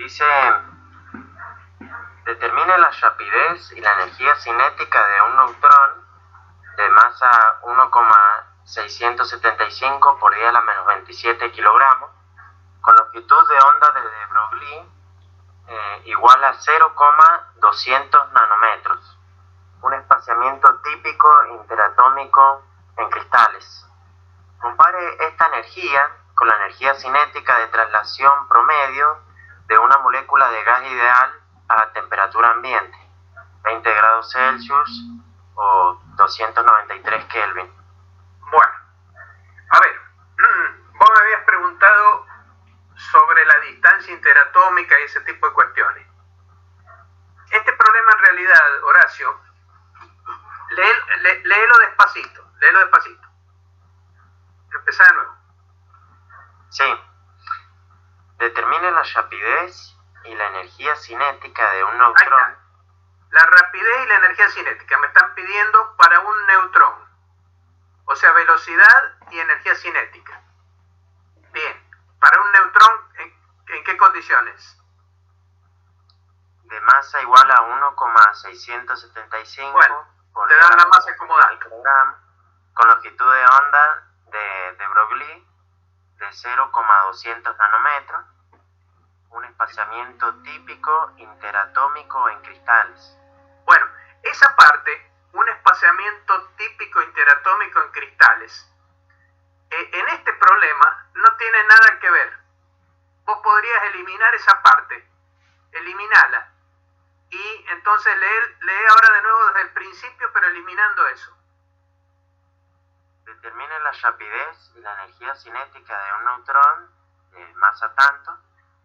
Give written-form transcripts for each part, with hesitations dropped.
Dice, determine la rapidez y la energía cinética de un neutrón de masa 1,675 por 10 a la menos 27 kilogramos, con longitud de onda de de Broglie igual a 0,200 nanómetros. Un espaciamiento típico interatómico en cristales. Compare esta energía con la energía cinética de traslación promedio de una molécula de gas ideal a temperatura ambiente, 20 grados Celsius o 293 Kelvin. Bueno, a ver, vos me habías preguntado sobre la distancia interatómica y ese tipo de cuestiones. Este problema en realidad, Horacio, léelo despacito. Empezá de nuevo. Sí. Determine la rapidez y la energía cinética de un neutrón. Ahí está. La rapidez y la energía cinética me están pidiendo para un neutrón. O sea, velocidad y energía cinética. Bien. Para un neutrón, ¿en qué condiciones? De masa igual a 1,675 Bueno, por te dan la masa acomodada. Con longitud de onda de Broglie de 0,200 nanómetros, un espaciamiento típico interatómico en cristales. Bueno, esa parte, un espaciamiento típico interatómico en cristales, en este problema no tiene nada que ver. Vos podrías eliminar esa parte, eliminala, y entonces lee ahora de nuevo desde el principio, pero eliminando eso. Determine la rapidez y la energía cinética de un neutrón de masa tanto,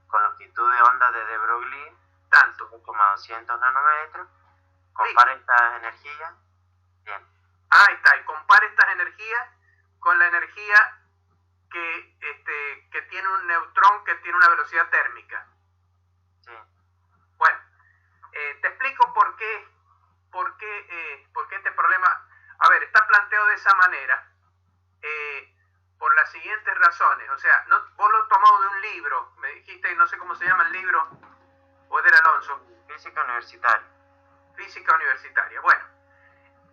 con longitud de onda de Broglie, tanto, 1,200 nanómetros. Compare estas energías. Bien. Ahí está, y compare estas energías con la energía que tiene un neutrón que tiene una velocidad térmica. Sí. Bueno, te explico por qué este problema, a ver, está planteado de esa manera, por las siguientes razones. O sea, vos lo has tomado de un libro, me dijiste, no sé cómo se llama el libro, o es del Alonso. Física universitaria. Física universitaria. Bueno,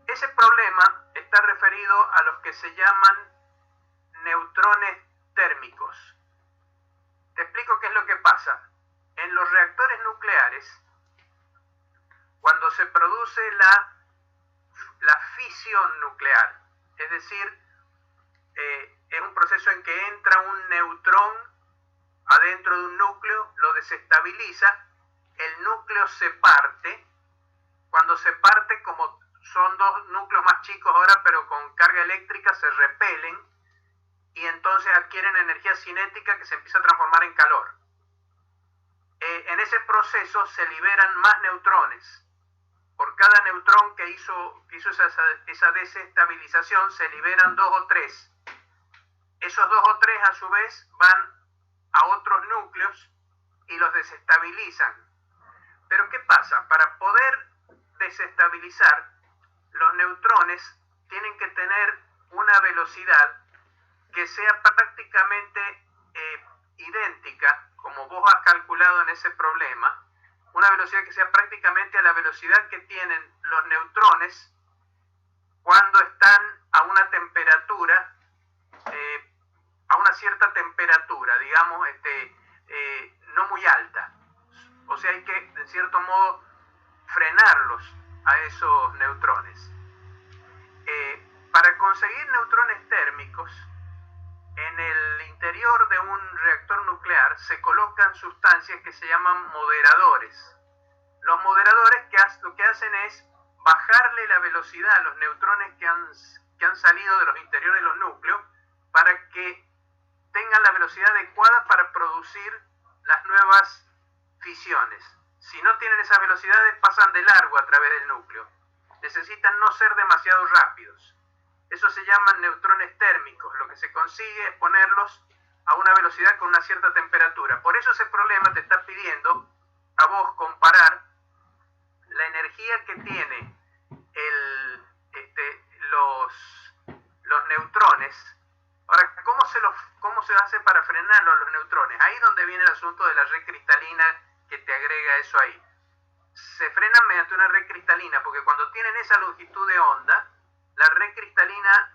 ese problema está referido a los que se llaman neutrones térmicos. Te explico qué es lo que pasa. En los reactores nucleares, cuando se produce la fisión nuclear, es decir, es un proceso en que entra un neutrón adentro de un núcleo, lo desestabiliza, el núcleo se parte. Cuando se parte, como son dos núcleos más chicos ahora, pero con carga eléctrica, se repelen y entonces adquieren energía cinética que se empieza a transformar en calor. En ese proceso se liberan más neutrones. Por cada neutrón que hizo esa desestabilización, se liberan 2 o 3. Esos 2 o 3 a su vez van a otros núcleos y los desestabilizan. Pero ¿qué pasa? Para poder desestabilizar, los neutrones tienen que tener una velocidad que sea prácticamente idéntica, como vos has calculado en ese problema, una velocidad que sea prácticamente a la velocidad que tienen los neutrones cuando están a una temperatura, a una cierta temperatura, digamos, no muy alta. O sea, hay que, en cierto modo, frenarlos a esos neutrones. Para conseguir neutrones térmicos, en el interior de un reactor nuclear se colocan sustancias que se llaman moderadores. Los moderadores lo que hacen es bajarle la velocidad a los neutrones que han salido de los interiores de los núcleos para que tengan la velocidad adecuada para producir las nuevas fisiones. Si no tienen esas velocidades, pasan de largo a través del núcleo. Necesitan no ser demasiado rápidos. Eso se llaman neutrones térmicos. Lo que se consigue es ponerlos a una velocidad con una cierta temperatura. Por eso ese problema te está pidiendo a vos comparar la energía que tiene los neutrones. Ahora, ¿cómo se hace para frenarlo a los neutrones? Ahí es donde viene el asunto de la red cristalina que te agrega eso ahí. Se frenan mediante una red cristalina, porque cuando tienen esa longitud de onda, la red cristalina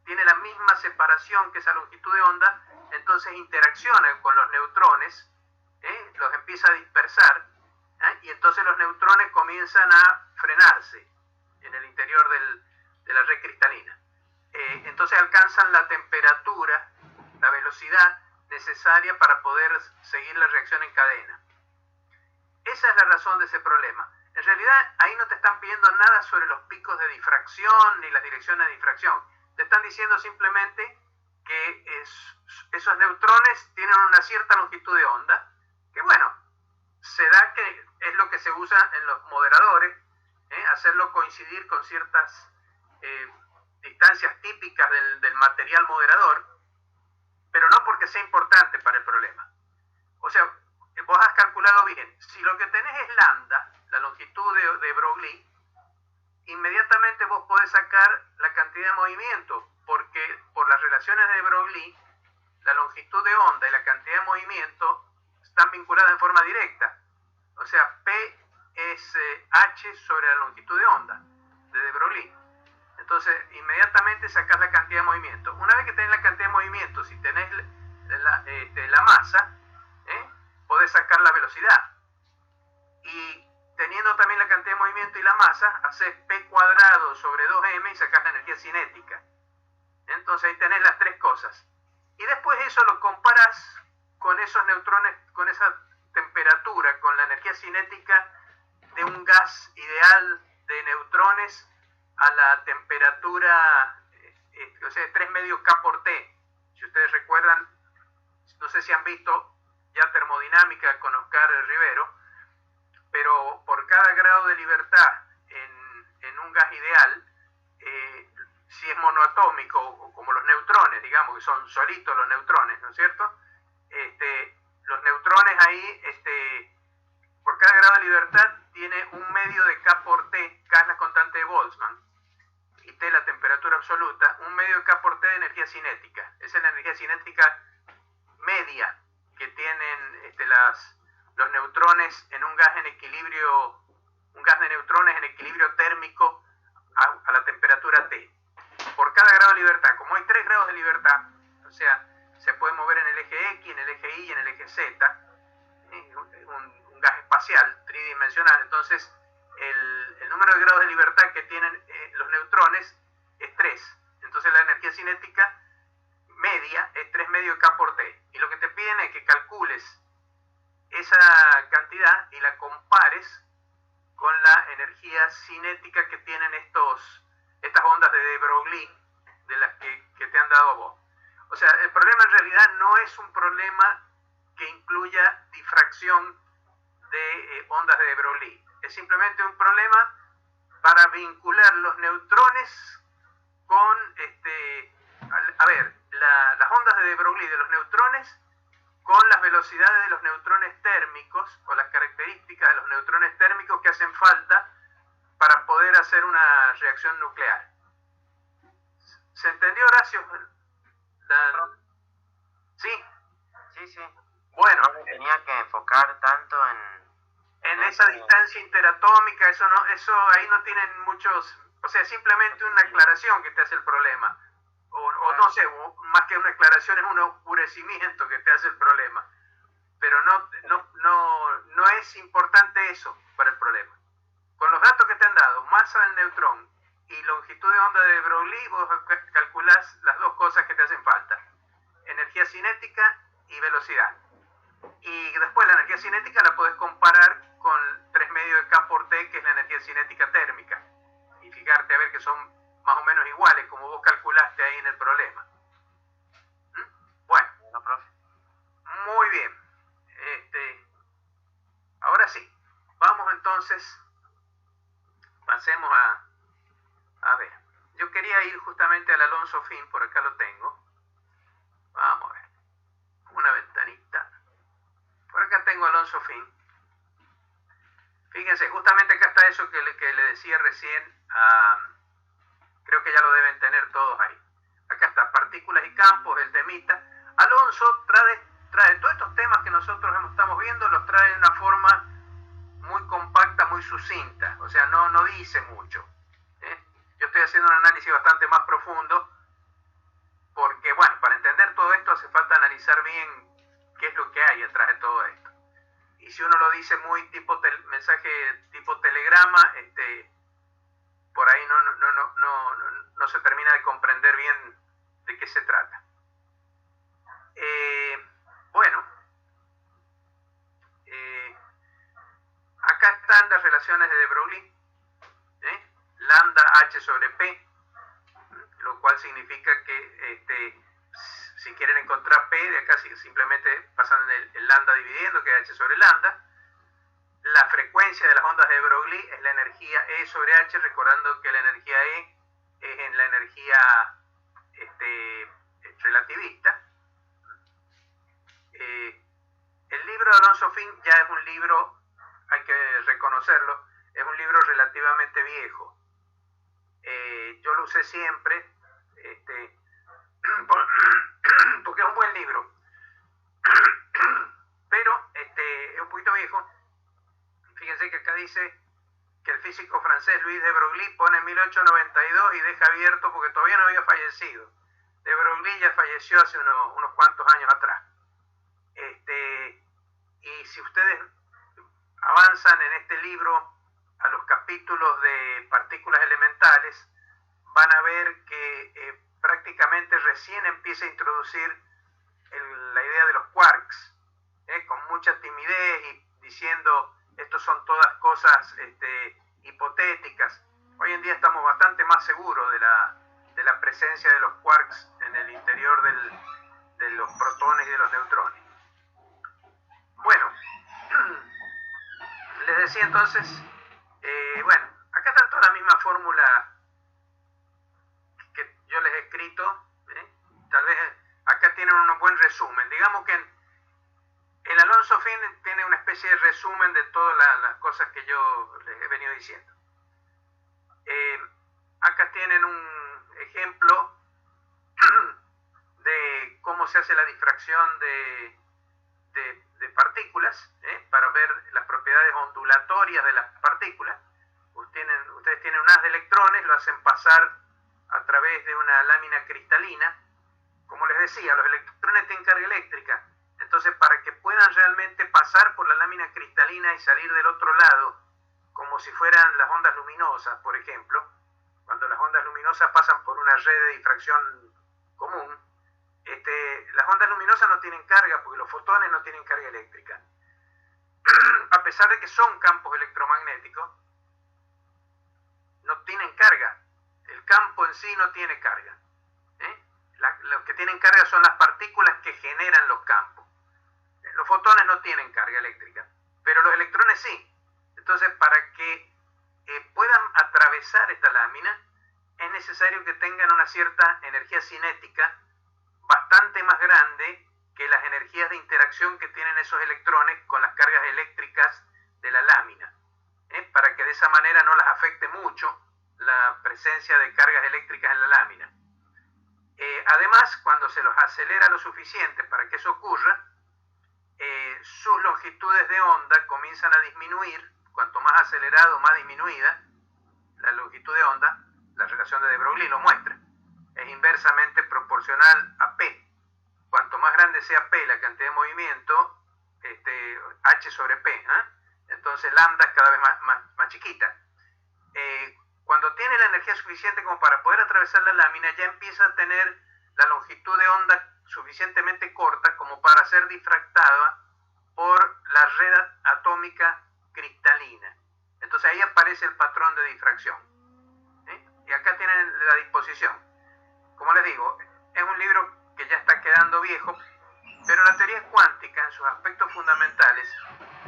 tiene la misma separación que esa longitud de onda, entonces interacciona con los neutrones, los empieza a dispersar, y entonces los neutrones comienzan a frenarse en el interior de la red cristalina. Entonces alcanzan la temperatura, la velocidad necesaria para poder seguir la reacción en cadena. Esa es la razón de ese problema. En realidad ahí no te están pidiendo nada sobre los picos de difracción ni las direcciones de difracción. Te están diciendo simplemente que esos neutrones tienen una cierta longitud de onda, que bueno, se da que es lo que se usa en los moderadores, hacerlo coincidir con ciertas distancias típicas del material moderador, pero no porque sea importante para el problema. O sea, vos has calculado bien, si lo que tenés es lambda, la longitud de Broglie, inmediatamente vos podés sacar la cantidad de movimiento, porque por las relaciones de Broglie, la longitud de onda y la cantidad de movimiento están vinculadas en forma directa. O sea, P es H sobre la longitud de onda de De Broglie. Entonces, inmediatamente sacás la cantidad de movimiento. Una vez que tenés la cantidad de movimiento, si tenés la masa, podés sacar la velocidad. Y teniendo también la cantidad de movimiento y la masa, haces P cuadrado sobre 2m y sacás la energía cinética. Entonces ahí tenés las tres cosas. Y después eso lo comparas con esos neutrones, con esa temperatura, con la energía cinética de un gas ideal de neutrones a la temperatura, o sea, 3 medios K por T. Si ustedes recuerdan, no sé si han visto ya termodinámica con Oscar Rivero, pero por cada grado de libertad en un gas ideal, si es monoatómico o como los neutrones, digamos que son solitos los neutrones, ¿no es cierto? Los neutrones ahí, por cada grado de libertad tiene 1 medio de K por T, K es la constante de Boltzmann, y T la temperatura absoluta, 1 medio de K por T de energía cinética. Esa es la energía cinética media que tienen los neutrones en un gas en equilibrio, un gas de neutrones en equilibrio térmico a la temperatura T. Por cada grado de libertad, como hay 3 grados de libertad, o sea, se puede mover en el eje X, en el eje Y y en el eje Z, un gas espacial, tridimensional. Entonces, el número de grados de libertad que tienen los neutrones es 3. Entonces, la energía cinética media es 3 medio K por T. Y lo que te piden es que calcules esa cantidad y la compares con la energía cinética que tienen estas ondas de De Broglie, de las que te han dado a vos. O sea, el problema en realidad no es un problema que incluya difracción de ondas de De Broglie. Es simplemente un problema para vincular los neutrones con, las ondas de De Broglie de los neutrones con las velocidades de los neutrones térmicos o las características de los neutrones térmicos que hacen falta para poder hacer una reacción nuclear. ¿Se entendió, Horacio? ¿Sí? Sí. Bueno. No me tenía que enfocar tanto en esa distancia interatómica, eso ahí no tienen muchos, o sea, simplemente una aclaración que te hace el problema. O no sé, más que una aclaración es un oscurecimiento que te hace el problema. Pero no es importante eso para el problema. Con los datos que te han dado, masa del neutrón y longitud de onda de Broglie, vos calculás las dos cosas que te hacen falta: energía cinética y velocidad. Y después la energía cinética la podés comparar con 3 medios de K por T, que es la energía cinética térmica, y fijarte a ver que son más o menos iguales, como vos calculaste ahí en el problema. Bueno, profe. Muy bien. Ahora sí, vamos entonces, pasemos a ver. Yo quería ir justamente al Alonso Fin, por acá lo tengo. Vamos a ver. Una ventanita. Por acá tengo Alonso Fin. Fíjense, justamente acá está eso que le decía recién. Creo que ya lo deben tener todos ahí. Acá está, partículas y campos, el temita. Alonso trae todos estos temas que nosotros estamos viendo, los trae de una forma sucinta, o sea, no dice mucho. Yo estoy haciendo un análisis bastante más profundo porque, bueno, para entender todo esto hace falta analizar bien qué es lo que hay atrás de todo esto. Y si uno lo dice muy tipo mensaje tipo telegrama, por ahí no se termina de comprender bien de qué se trata. Bueno, acá están las relaciones de de Broglie, lambda h sobre p, lo cual significa que si quieren encontrar p, de acá simplemente pasan el lambda dividiendo, que es h sobre lambda. La frecuencia de las ondas de Broglie es la energía E sobre h, recordando que la energía E es en la energía relativista. El libro de Alonso Finn ya es un libro, hay que reconocerlo, es un libro relativamente viejo. Yo lo usé siempre, porque es un buen libro, pero es un poquito viejo. Fíjense que acá dice que el físico francés Louis de Broglie pone 1892 y deja abierto porque todavía no había fallecido. De Broglie ya falleció hace unos cuantos años atrás. Y si ustedes avanzan en este libro a los capítulos de partículas elementales, van a ver que prácticamente recién empieza a introducir la idea de los quarks, con mucha timidez y diciendo estos son todas cosas hipotéticas. Hoy en día estamos bastante más seguros de la presencia de los quarks en el interior de los protones y de los neutrones. Bueno, les decía entonces, bueno, acá está toda la misma fórmula que yo les he escrito, tal vez acá tienen un buen resumen. Digamos que el Alonso Finn tiene una especie de resumen de todas las cosas que yo les he venido diciendo. Acá tienen un ejemplo de cómo se hace la difracción de partículas, para ver las propiedades ondulatorias de las partículas. Ustedes tienen un haz de electrones, lo hacen pasar a través de una lámina cristalina. Como les decía, los electrones tienen carga eléctrica. Entonces, para que puedan realmente pasar por la lámina cristalina y salir del otro lado, como si fueran las ondas luminosas, por ejemplo, cuando las ondas luminosas pasan por una red de difracción común, las ondas luminosas no tienen carga porque los fotones no tienen carga eléctrica. A pesar de que son campos electromagnéticos, no tienen carga. El campo en sí no tiene carga. Lo que tienen carga son las partículas que generan los campos. Los fotones no tienen carga eléctrica, pero los electrones sí. Entonces, para que puedan atravesar esta lámina, es necesario que tengan una cierta energía cinética bastante más grande que las energías de interacción que tienen esos electrones con las cargas eléctricas de la lámina, para que de esa manera no las afecte mucho la presencia de cargas eléctricas en la lámina. Además, cuando se los acelera lo suficiente para que eso ocurra, sus longitudes de onda comienzan a disminuir. Cuanto más acelerado, más disminuida la longitud de onda, la relación de Broglie lo muestra. Es inversamente proporcional a P. Cuanto más grande sea P, la cantidad de movimiento, H sobre P, entonces lambda es cada vez más chiquita. Cuando tiene la energía suficiente como para poder atravesar la lámina, ya empieza a tener la longitud de onda suficientemente corta como para ser difractada por la red atómica cristalina. Entonces ahí aparece el patrón de difracción. Y acá tienen la disposición. Como les digo, es un libro que ya está quedando viejo, pero la teoría cuántica en sus aspectos fundamentales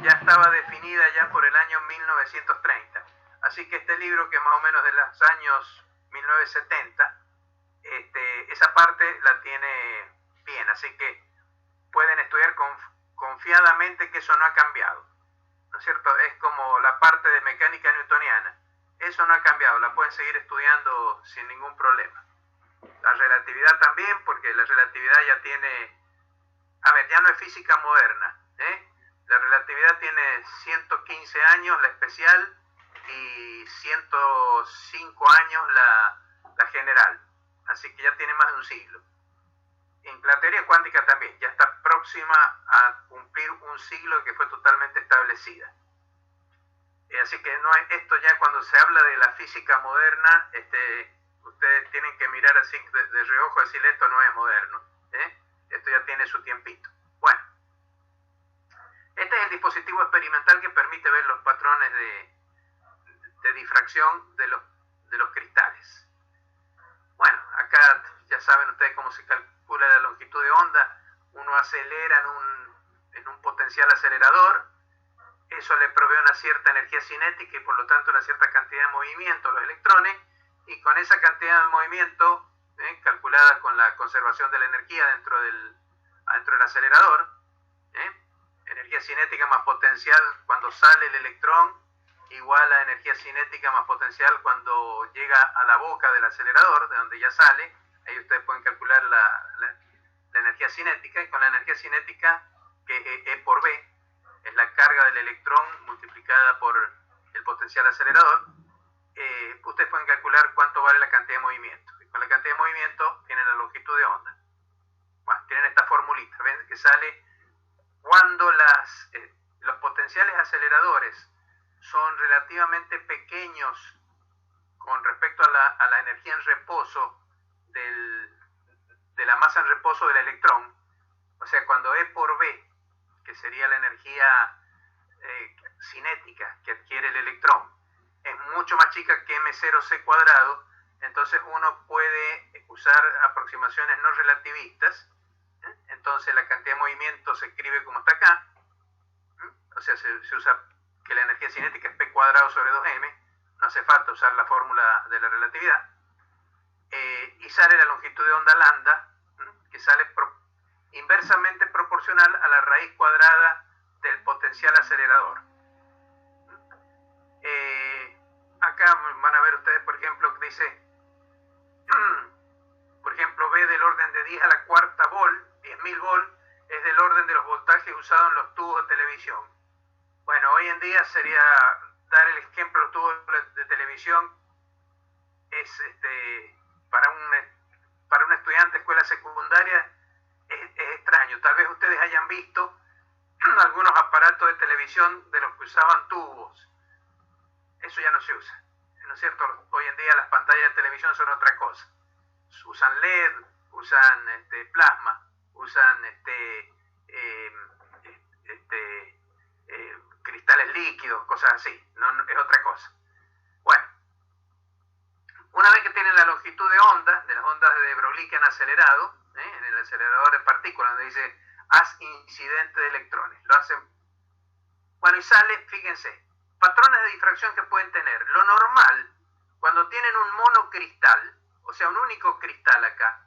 ya estaba definida ya por el año 1930. Así que este libro, que es más o menos de los años 1970, esa parte la tiene bien. Así que pueden estudiar confiadamente que eso no ha cambiado. ¿No es cierto? Es como la parte de mecánica newtoniana. Eso no ha cambiado, la pueden seguir estudiando sin ningún problema. La relatividad también, porque la relatividad ya tiene... ya no es física moderna. La relatividad tiene 115 años, la especial, y 105 años la general. Así que ya tiene más de un siglo. En la teoría cuántica también, ya está próxima a cumplir un siglo que fue totalmente establecida. Así que no es, esto ya cuando se habla de la física moderna, ustedes tienen que mirar así de reojo y decirle esto no es moderno. Esto ya tiene su tiempito. Bueno, este es el dispositivo experimental que permite ver los patrones de difracción de los cristales. Bueno, acá ya saben ustedes cómo se calcula la longitud de onda. Uno acelera en un potencial acelerador. Eso le provee una cierta energía cinética y por lo tanto una cierta cantidad de movimiento a los electrones, y con esa cantidad de movimiento, calculada con la conservación de la energía dentro del acelerador, energía cinética más potencial cuando sale el electrón, igual a energía cinética más potencial cuando llega a la boca del acelerador, de donde ya sale. Ahí ustedes pueden calcular la energía cinética, y con la energía cinética, que es E por B, es la carga del electrón multiplicada por el potencial acelerador, ustedes pueden calcular cuánto vale la cantidad de movimiento. Y con la cantidad de movimiento tienen la longitud de onda. Bueno, tienen esta formulita, ven que sale cuando los potenciales aceleradores son relativamente pequeños con respecto a la energía en reposo de la masa en reposo del electrón. O sea, cuando E por B, que sería la energía cinética que adquiere el electrón, es mucho más chica que m0c cuadrado, entonces uno puede usar aproximaciones no relativistas. Entonces la cantidad de movimiento se escribe como está acá. O sea, se usa que la energía cinética es p cuadrado sobre 2m, no hace falta usar la fórmula de la relatividad, y sale la longitud de onda lambda, que sale inversamente proporcional a la raíz cuadrada del potencial acelerador. Acá van a ver ustedes, por ejemplo, que dice, por ejemplo, V del orden de 10 a la cuarta volt, 10.000 volt, es del orden de los voltajes usados en los tubos de televisión. Bueno, hoy en día sería dar el ejemplo, los tubos de televisión es para un estudiante de escuela secundaria es extraño. Tal vez ustedes hayan visto algunos aparatos de televisión de los que usaban tubos. Eso ya no se usa, ¿no es cierto? Hoy en día las pantallas de televisión son otra cosa. Usan LED, usan plasma, usan cristales líquidos, cosas así. No, es otra cosa. Bueno, una vez que tienen la longitud de onda, de las ondas de Broglie que han acelerado, en el acelerador de partículas, donde dice haz incidente de electrones, lo hacen. Bueno, y sale, fíjense, patrones de difracción que pueden tener. Lo normal, cuando tienen un monocristal, o sea, un único cristal acá,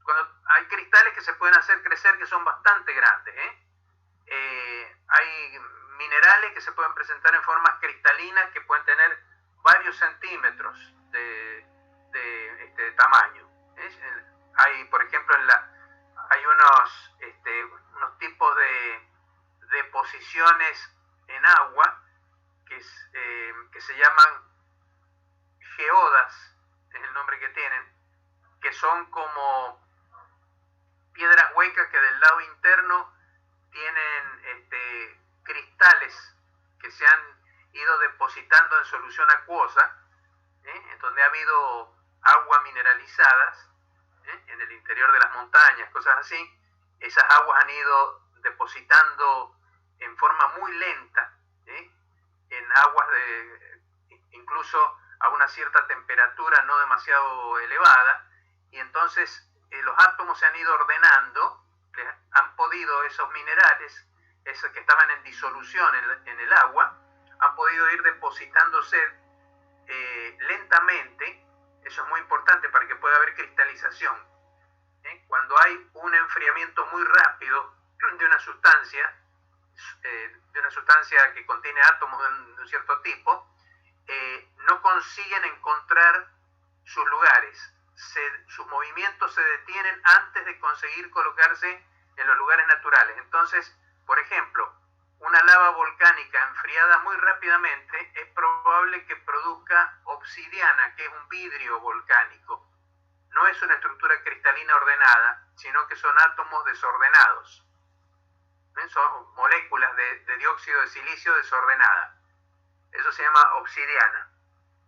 cuando hay cristales que se pueden hacer crecer que son bastante grandes, hay minerales que se pueden presentar en formas cristalinas que pueden tener varios centímetros de tamaño. Hay, por ejemplo, hay unos tipos de deposiciones en agua que se llaman geodas, es el nombre que tienen, que son como piedras huecas que del lado interno tienen cristales que se han ido depositando en solución acuosa, en donde ha habido agua mineralizadas, en el interior de las montañas, cosas así. Esas aguas han ido depositando en forma muy lenta, en aguas incluso a una cierta temperatura no demasiado elevada, y entonces los átomos se han ido ordenando, han podido esos minerales, esos que estaban en disolución en el agua, han podido ir depositándose lentamente. Eso es muy importante para que pueda haber cristalización. Cuando hay un enfriamiento muy rápido de una sustancia que contiene átomos de un cierto tipo, no consiguen encontrar sus lugares. Sus movimientos se detienen antes de conseguir colocarse en los lugares naturales. Entonces, por ejemplo, una lava volcánica enfriada muy rápidamente es probable probable que produzca obsidiana, que es un vidrio volcánico. No es una estructura cristalina ordenada, sino que son átomos desordenados. Son moléculas de dióxido de silicio desordenada. Eso se llama obsidiana,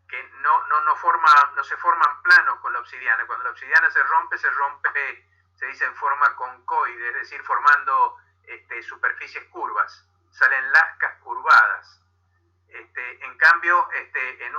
que no se forman planos con la obsidiana. Cuando la obsidiana se rompe, se dice en forma concoide, es decir, formando superficies curvas. Salen lascas curvadas. En cambio, en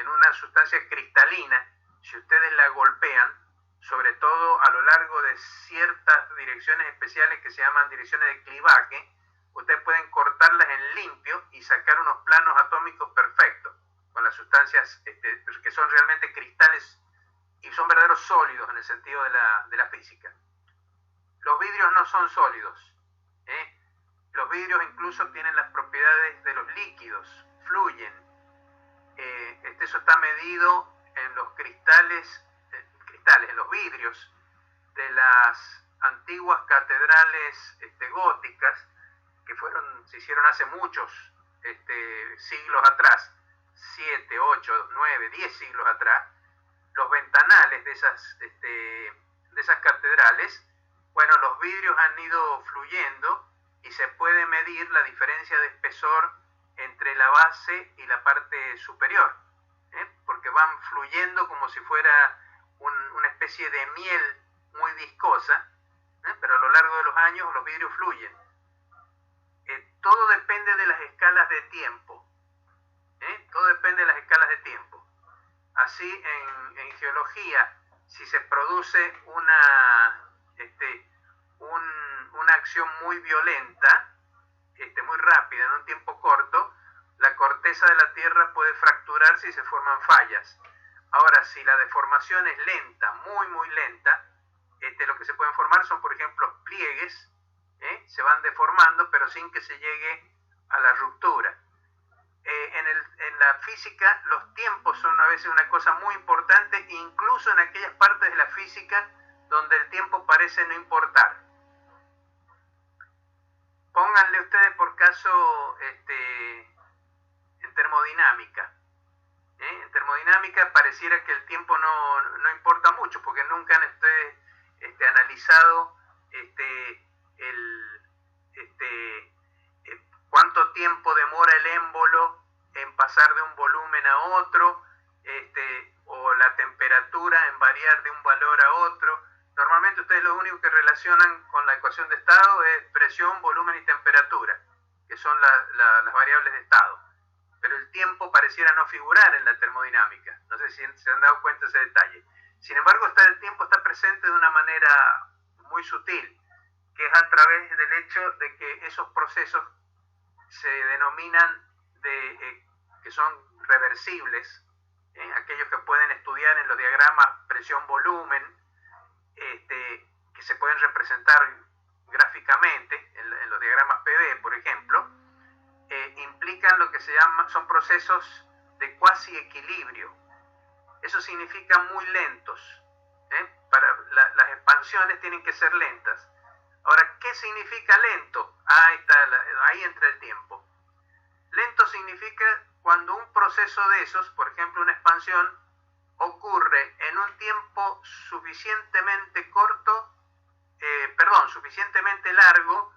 una sustancia cristalina, si ustedes la golpean, sobre todo a lo largo de ciertas direcciones especiales que se llaman direcciones de clivaje, ustedes pueden cortarlas en limpio y sacar unos planos atómicos perfectos con las sustancias que son realmente cristales y son verdaderos sólidos en el sentido de la física. Los vidrios no son sólidos. Los vidrios incluso tienen las propiedades de los líquidos, fluyen. Eso está medido en los cristales, en los vidrios de las antiguas catedrales góticas que se hicieron hace muchos siglos atrás, 7, 8, 9, 10 siglos atrás. Los ventanales de esas catedrales, bueno, los vidrios han ido fluyendo y se puede medir la diferencia de espesor entre la base y la parte superior, porque van fluyendo como si fuera una especie de miel muy viscosa, pero a lo largo de los años los vidrios fluyen. Todo depende de las escalas de tiempo. Todo depende de las escalas de tiempo. Así, en geología, si se produce una acción muy violenta, muy rápida, en un tiempo corto, la corteza de la Tierra puede fracturarse y se forman fallas. Ahora, si la deformación es lenta, muy, muy lenta, lo que se pueden formar son, por ejemplo, pliegues, se van deformando, pero sin que se llegue a la ruptura. En la física, los tiempos son a veces una cosa muy importante, incluso en aquellas partes de la física donde el tiempo parece no importar. Pónganle ustedes por caso en termodinámica. En termodinámica pareciera que el tiempo no importa mucho, porque nunca han ustedes analizado cuánto tiempo demora el émbolo en pasar de un volumen a otro, o la temperatura en variar de un valor a otro. Normalmente ustedes lo único que relacionan con la ecuación de estado es presión, volumen y temperatura, que son las variables de estado. Pero el tiempo pareciera no figurar en la termodinámica. No sé si se han dado cuenta de ese detalle. Sin embargo, el tiempo está presente de una manera muy sutil, que es a través del hecho de que esos procesos se denominan que son reversibles, aquellos que pueden estudiar en los diagramas presión-volumen, que se pueden representar gráficamente en los diagramas PV, por ejemplo, implican lo que son procesos de cuasi equilibrio. Eso significa muy lentos. Las expansiones tienen que ser lentas. Ahora, ¿qué significa lento? Ahí entra el tiempo. Lento significa cuando un proceso de esos, por ejemplo una expansión, ocurre en un tiempo suficientemente suficientemente largo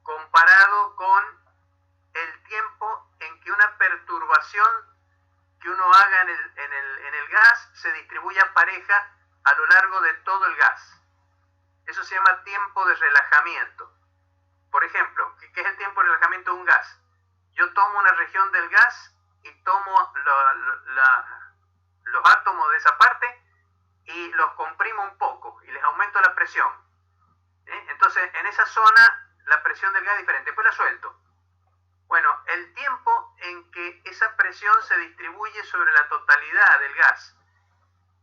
comparado con el tiempo en que una perturbación que uno haga en el gas se distribuya pareja a lo largo de todo el gas. Eso se llama tiempo de relajamiento. Por ejemplo, ¿qué es el tiempo de relajamiento de un gas? Yo tomo una región del gas y tomo los átomos de esa parte y los comprimo un poco y les aumento la presión. Entonces, en esa zona la presión del gas es diferente, después la suelto. Bueno, el tiempo en que esa presión se distribuye sobre la totalidad del gas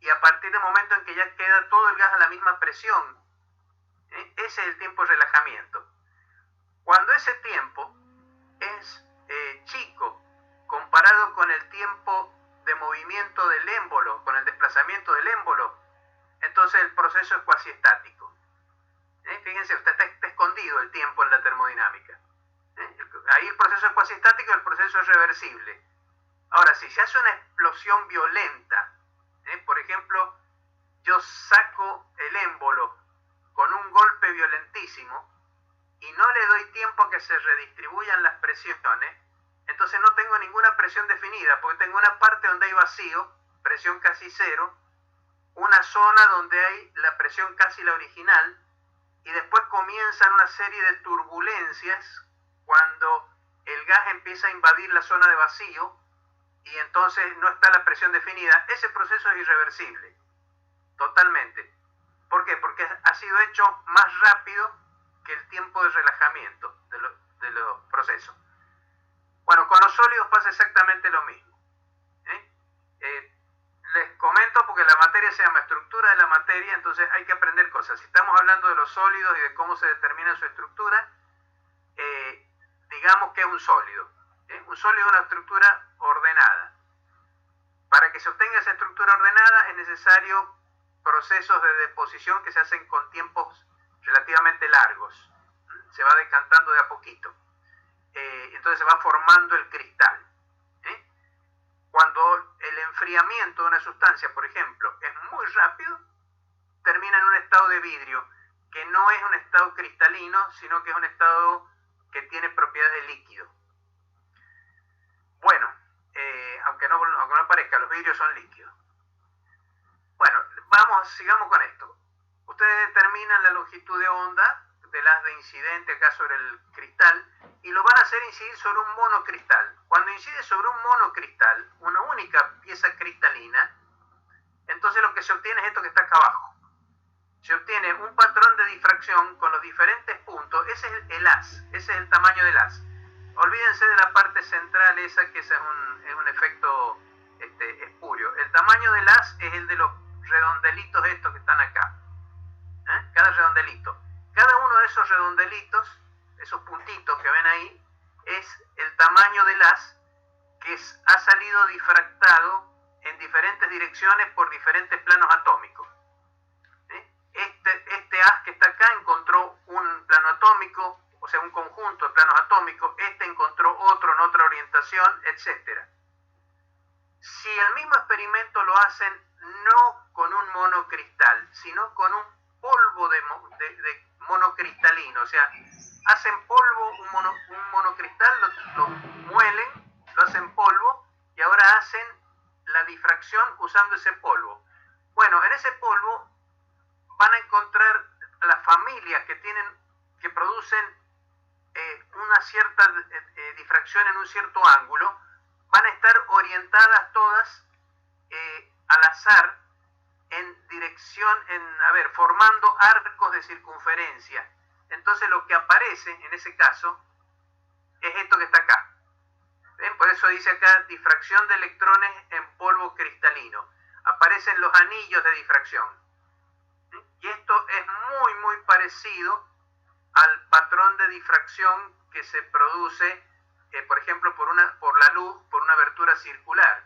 y a partir del momento en que ya queda todo el gas a la misma presión, ese es el tiempo de relajamiento. Cuando ese tiempo es chico comparado con el tiempo de movimiento del émbolo, con el desplazamiento del émbolo, entonces el proceso es cuasi estático. Fíjense, usted está escondido el tiempo en la termodinámica. Ahí el proceso es cuasi estático y el proceso es reversible. Ahora, si se hace una explosión violenta, por ejemplo, yo saco el émbolo con un golpe violentísimo y no le doy tiempo a que se redistribuyan las presiones, entonces no tengo ninguna presión definida, porque tengo una parte donde hay vacío, presión casi cero, una zona donde hay la presión casi la original, y después comienzan una serie de turbulencias cuando el gas empieza a invadir la zona de vacío y entonces no está la presión definida. Ese proceso es irreversible, totalmente. ¿Por qué? Porque ha sido hecho más rápido que el tiempo de relajamiento de los procesos. Bueno, con los sólidos pasa exactamente lo mismo. Les comento porque la materia se llama estructura de la materia, entonces hay que aprender cosas. Si estamos hablando de los sólidos y de cómo se determina su estructura, digamos que es un sólido. Un sólido es una estructura ordenada. Para que se obtenga esa estructura ordenada es necesario procesos de deposición que se hacen con tiempos relativamente largos. Se va decantando de a poquito. Entonces se va formando el cristal. Cuando el enfriamiento de una sustancia, por ejemplo, es muy rápido, termina en un estado de vidrio, que no es un estado cristalino, sino que es un estado que tiene propiedades de líquido. Bueno, aunque no parezca, los vidrios son líquidos. Bueno, sigamos con esto. Ustedes determinan la longitud de onda del haz de incidente acá sobre el cristal y lo van a hacer incidir sobre un monocristal. Cuando incide sobre un monocristal, una única pieza cristalina, entonces lo que se obtiene es esto que está acá abajo. Se obtiene un patrón de difracción con los diferentes puntos. Ese es el haz, ese es el tamaño del haz. Olvídense de la parte central esa, que ese es un efecto espurio. El tamaño del haz es el de los redondelitos estos que están acá. Cada redondelito. Cada uno de esos redondelitos, esos puntitos que ven ahí, es el tamaño del haz que ha salido difractado en diferentes direcciones por diferentes planos atómicos. Este haz que está acá encontró un plano atómico, o sea, un conjunto de planos atómicos, este encontró otro en otra orientación, etc. Si el mismo experimento lo hacen no con un monocristal, sino con un polvo de monocristalino, o sea, hacen polvo un monocristal, lo muelen, lo hacen polvo y ahora hacen la difracción usando ese polvo. Bueno, en ese polvo van a encontrar las familias que producen una cierta difracción en un cierto ángulo, van a estar orientadas todas al azar en dirección, formando arcos de circunferencia. Entonces lo que aparece en ese caso es esto que está acá. ¿Ven? Por eso dice acá difracción de electrones en polvo cristalino. Aparecen los anillos de difracción. Y esto es muy, muy parecido al patrón de difracción que se produce, por ejemplo, por la luz, por una abertura circular.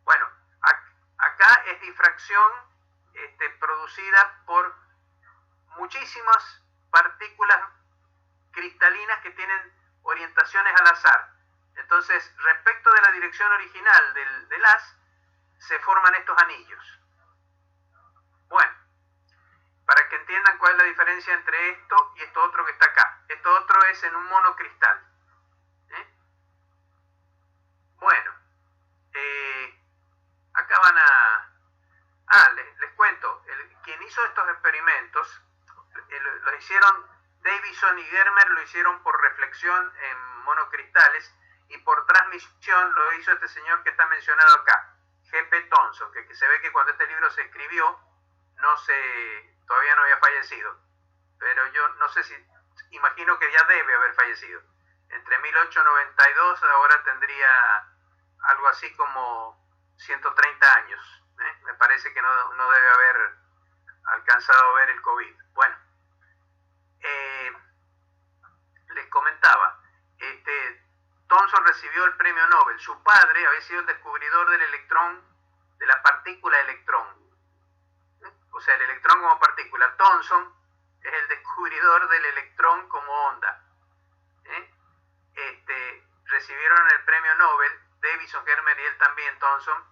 Bueno, acá es difracción producida por muchísimas partículas cristalinas que tienen orientaciones al azar. Entonces, respecto de la dirección original del haz, se forman estos anillos. Bueno, para que entiendan cuál es la diferencia entre esto y esto otro que está acá. Esto otro es en un monocristal. Bueno, acá van a... les cuento, quien hizo estos experimentos, los hicieron Davison y Germer, lo hicieron por reflexión en monocristales, y por transmisión lo hizo este señor que está mencionado acá, G.P. Thomson, que se ve que cuando este libro se escribió, todavía no había fallecido, pero yo no sé imagino que ya debe haber fallecido. Entre 1892 ahora tendría algo así como 130 años. Me parece que no debe haber alcanzado a ver el COVID. Bueno, les comentaba, Thomson recibió el premio Nobel. Su padre había sido el descubridor del electrón, de la partícula electrón. O sea, el electrón como partícula. Thomson es el descubridor del electrón como onda. Recibieron el premio Nobel Davis Mason Germer y él también, Thomson,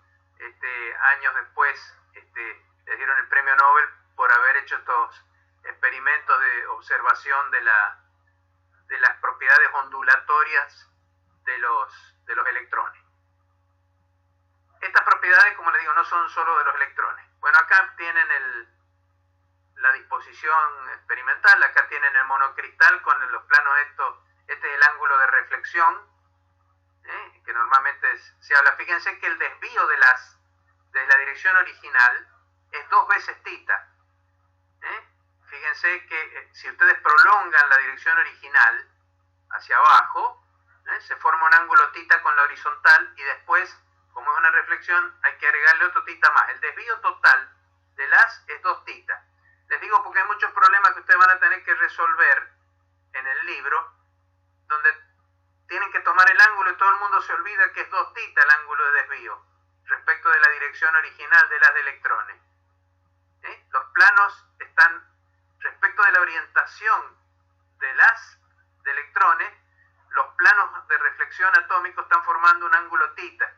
años después les dieron el premio Nobel por haber hecho estos experimentos de observación de las propiedades ondulatorias de los electrones. Estas propiedades, como les digo, no son solo de los electrones. Bueno, acá tienen la disposición experimental, acá tienen el monocristal con los planos estos, este es el ángulo de reflexión, que normalmente se habla. Fíjense que el desvío de la dirección original es 2 veces θ. Fíjense que si ustedes prolongan la dirección original hacia abajo, se forma un ángulo θ con la horizontal y después, como es una reflexión, hay que agregarle otro θ más. El desvío total del haz es 2θ. Les digo porque hay muchos problemas que ustedes van a tener que resolver en el libro, donde tienen que tomar el ángulo y todo el mundo se olvida que es 2θ el ángulo de desvío respecto de la dirección original del haz de electrones. Los planos están, respecto de la orientación del haz de electrones, los planos de reflexión atómico están formando un ángulo θ.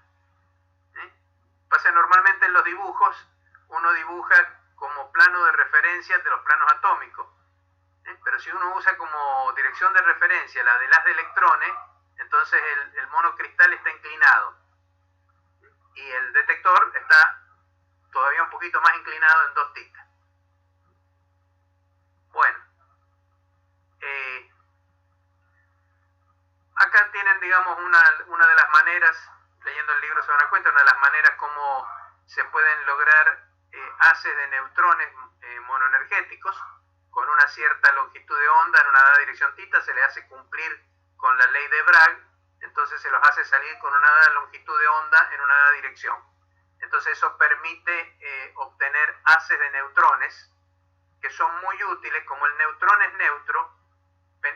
Pasa normalmente en los dibujos, uno dibuja como plano de referencia de los planos atómicos, pero si uno usa como dirección de referencia la del haz de electrones, entonces el monocristal está inclinado y el detector está todavía un poquito más inclinado en 2θ. Bueno, acá tienen, digamos, una de las maneras, leyendo el libro se van a dar cuenta, una de las maneras como se pueden lograr haces de neutrones monoenergéticos con una cierta longitud de onda en una dada dirección θ, se le hace cumplir con la ley de Bragg, entonces se los hace salir con una dada longitud de onda en una dada dirección. Entonces eso permite obtener haces de neutrones que son muy útiles. Como el neutrón es neutro,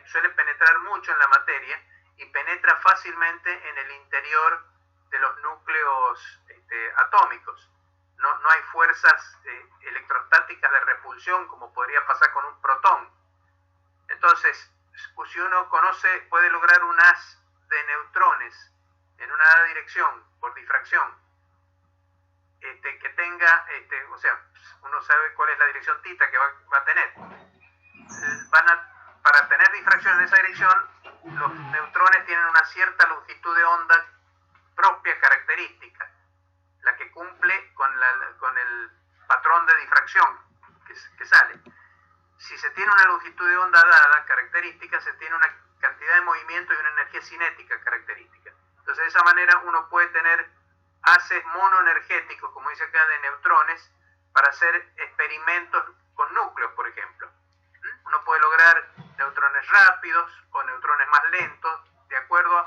suele penetrar mucho en la materia y penetra fácilmente en el interior de los núcleos atómicos. No hay fuerzas electrostáticas de repulsión como podría pasar con un protón. Entonces, si uno puede lograr un haz de neutrones en una dada dirección por difracción, que tenga, o sea, uno sabe cuál es la dirección θ que va a tener. Para tener difracción en esa dirección, los neutrones tienen una cierta longitud de onda propia característica, la que cumple con el patrón de difracción que sale. Si se tiene una longitud de onda dada característica, se tiene una cantidad de movimiento y una energía cinética característica. Entonces, de esa manera uno puede tener haces monoenergéticos, como dice acá, de neutrones, para hacer experimentos con núcleos, por ejemplo. Uno puede lograr neutrones rápidos o neutrones más lentos, de acuerdo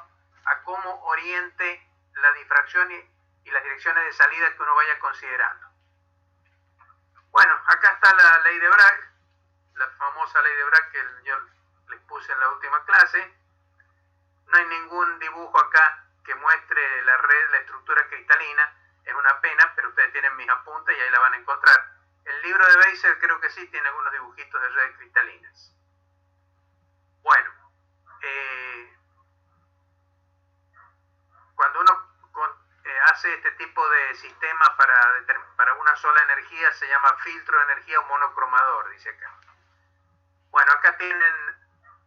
a cómo oriente la difracción y las direcciones de salida que uno vaya considerando. Bueno, acá está la ley de Bragg, la famosa ley de Bragg que yo les puse en la última clase. No hay ningún dibujo acá que muestre la estructura cristalina, es una pena, pero ustedes tienen mis apuntes y ahí la van a encontrar. El libro de Beiser creo que sí tiene algunos dibujitos de redes cristalinas. Bueno, cuando uno hace este tipo de sistema para una sola energía, se llama filtro de energía o monocromador, dice acá. Bueno, acá tienen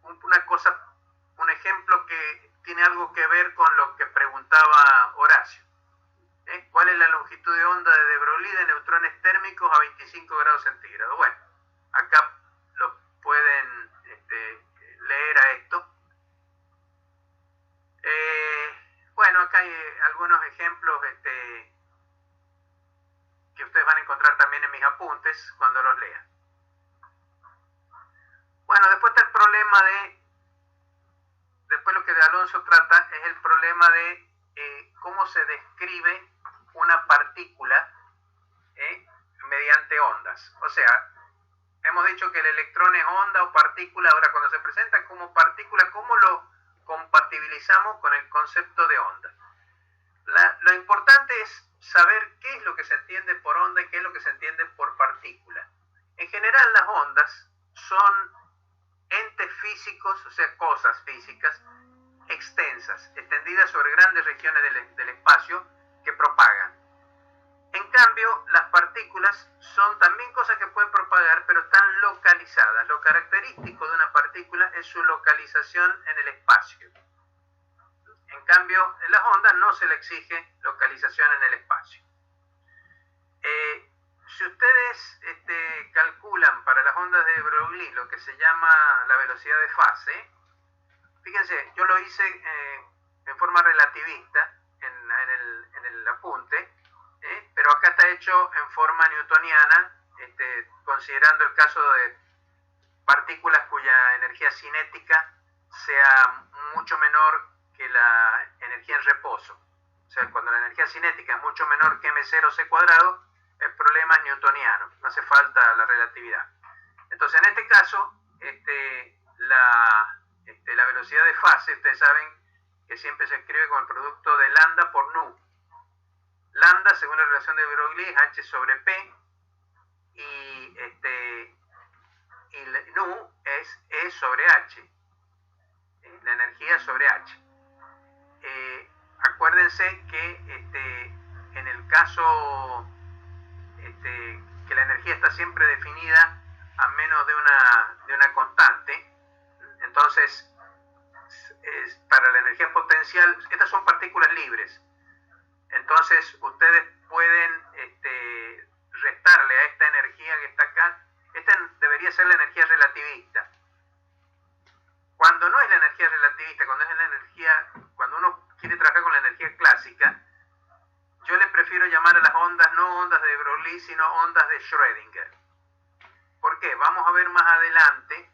un ejemplo que tiene algo que ver con lo que preguntaba Horacio. ¿Cuál es la longitud de onda de de Broglie de neutrones térmicos a 25 grados centígrados? Bueno, acá lo pueden leer a esto. Bueno, acá hay algunos ejemplos que ustedes van a encontrar también en mis apuntes cuando los lean. Bueno, después está el problema después lo que de Alonso trata es el problema de cómo se describe una partícula mediante ondas. O sea, hemos dicho que el electrón es onda o partícula. Ahora, cuando se presenta como partícula, ¿cómo lo compatibilizamos con el concepto de onda? Lo importante es saber qué es lo que se entiende por onda y qué es lo que se entiende por partícula. En general, las ondas son entes físicos, o sea, cosas físicas extensas. densas, extendidas sobre grandes regiones del espacio que propagan. En cambio, las partículas son también cosas que pueden propagar, pero están localizadas. Lo característico de una partícula es su localización en el espacio. En cambio, en las ondas no se le exige localización en el espacio. Si ustedes calculan para las ondas de Broglie lo que se llama la velocidad de fase, fíjense, yo lo hice en forma relativista en el apunte, pero acá está hecho en forma newtoniana, considerando el caso de partículas cuya energía cinética sea mucho menor que la energía en reposo. O sea, cuando la energía cinética es mucho menor que m0c cuadrado, el problema es newtoniano, no hace falta la relatividad. Entonces, en este caso, la velocidad de fase, ustedes saben que siempre se escribe con el producto de lambda por nu. Lambda, según la relación de Broglie, es h sobre p, y nu es e sobre h, la energía sobre h. Acuérdense que en el caso que la energía está siempre definida a menos de una constante, entonces para la energía potencial, estas son partículas libres, entonces ustedes pueden restarle a esta energía que está acá. Esta debería ser la energía relativista. Cuando no es la energía relativista, cuando uno quiere trabajar con la energía clásica, yo le prefiero llamar a las ondas no ondas de Broglie, sino ondas de Schrödinger. ¿Por qué? Vamos a ver más adelante,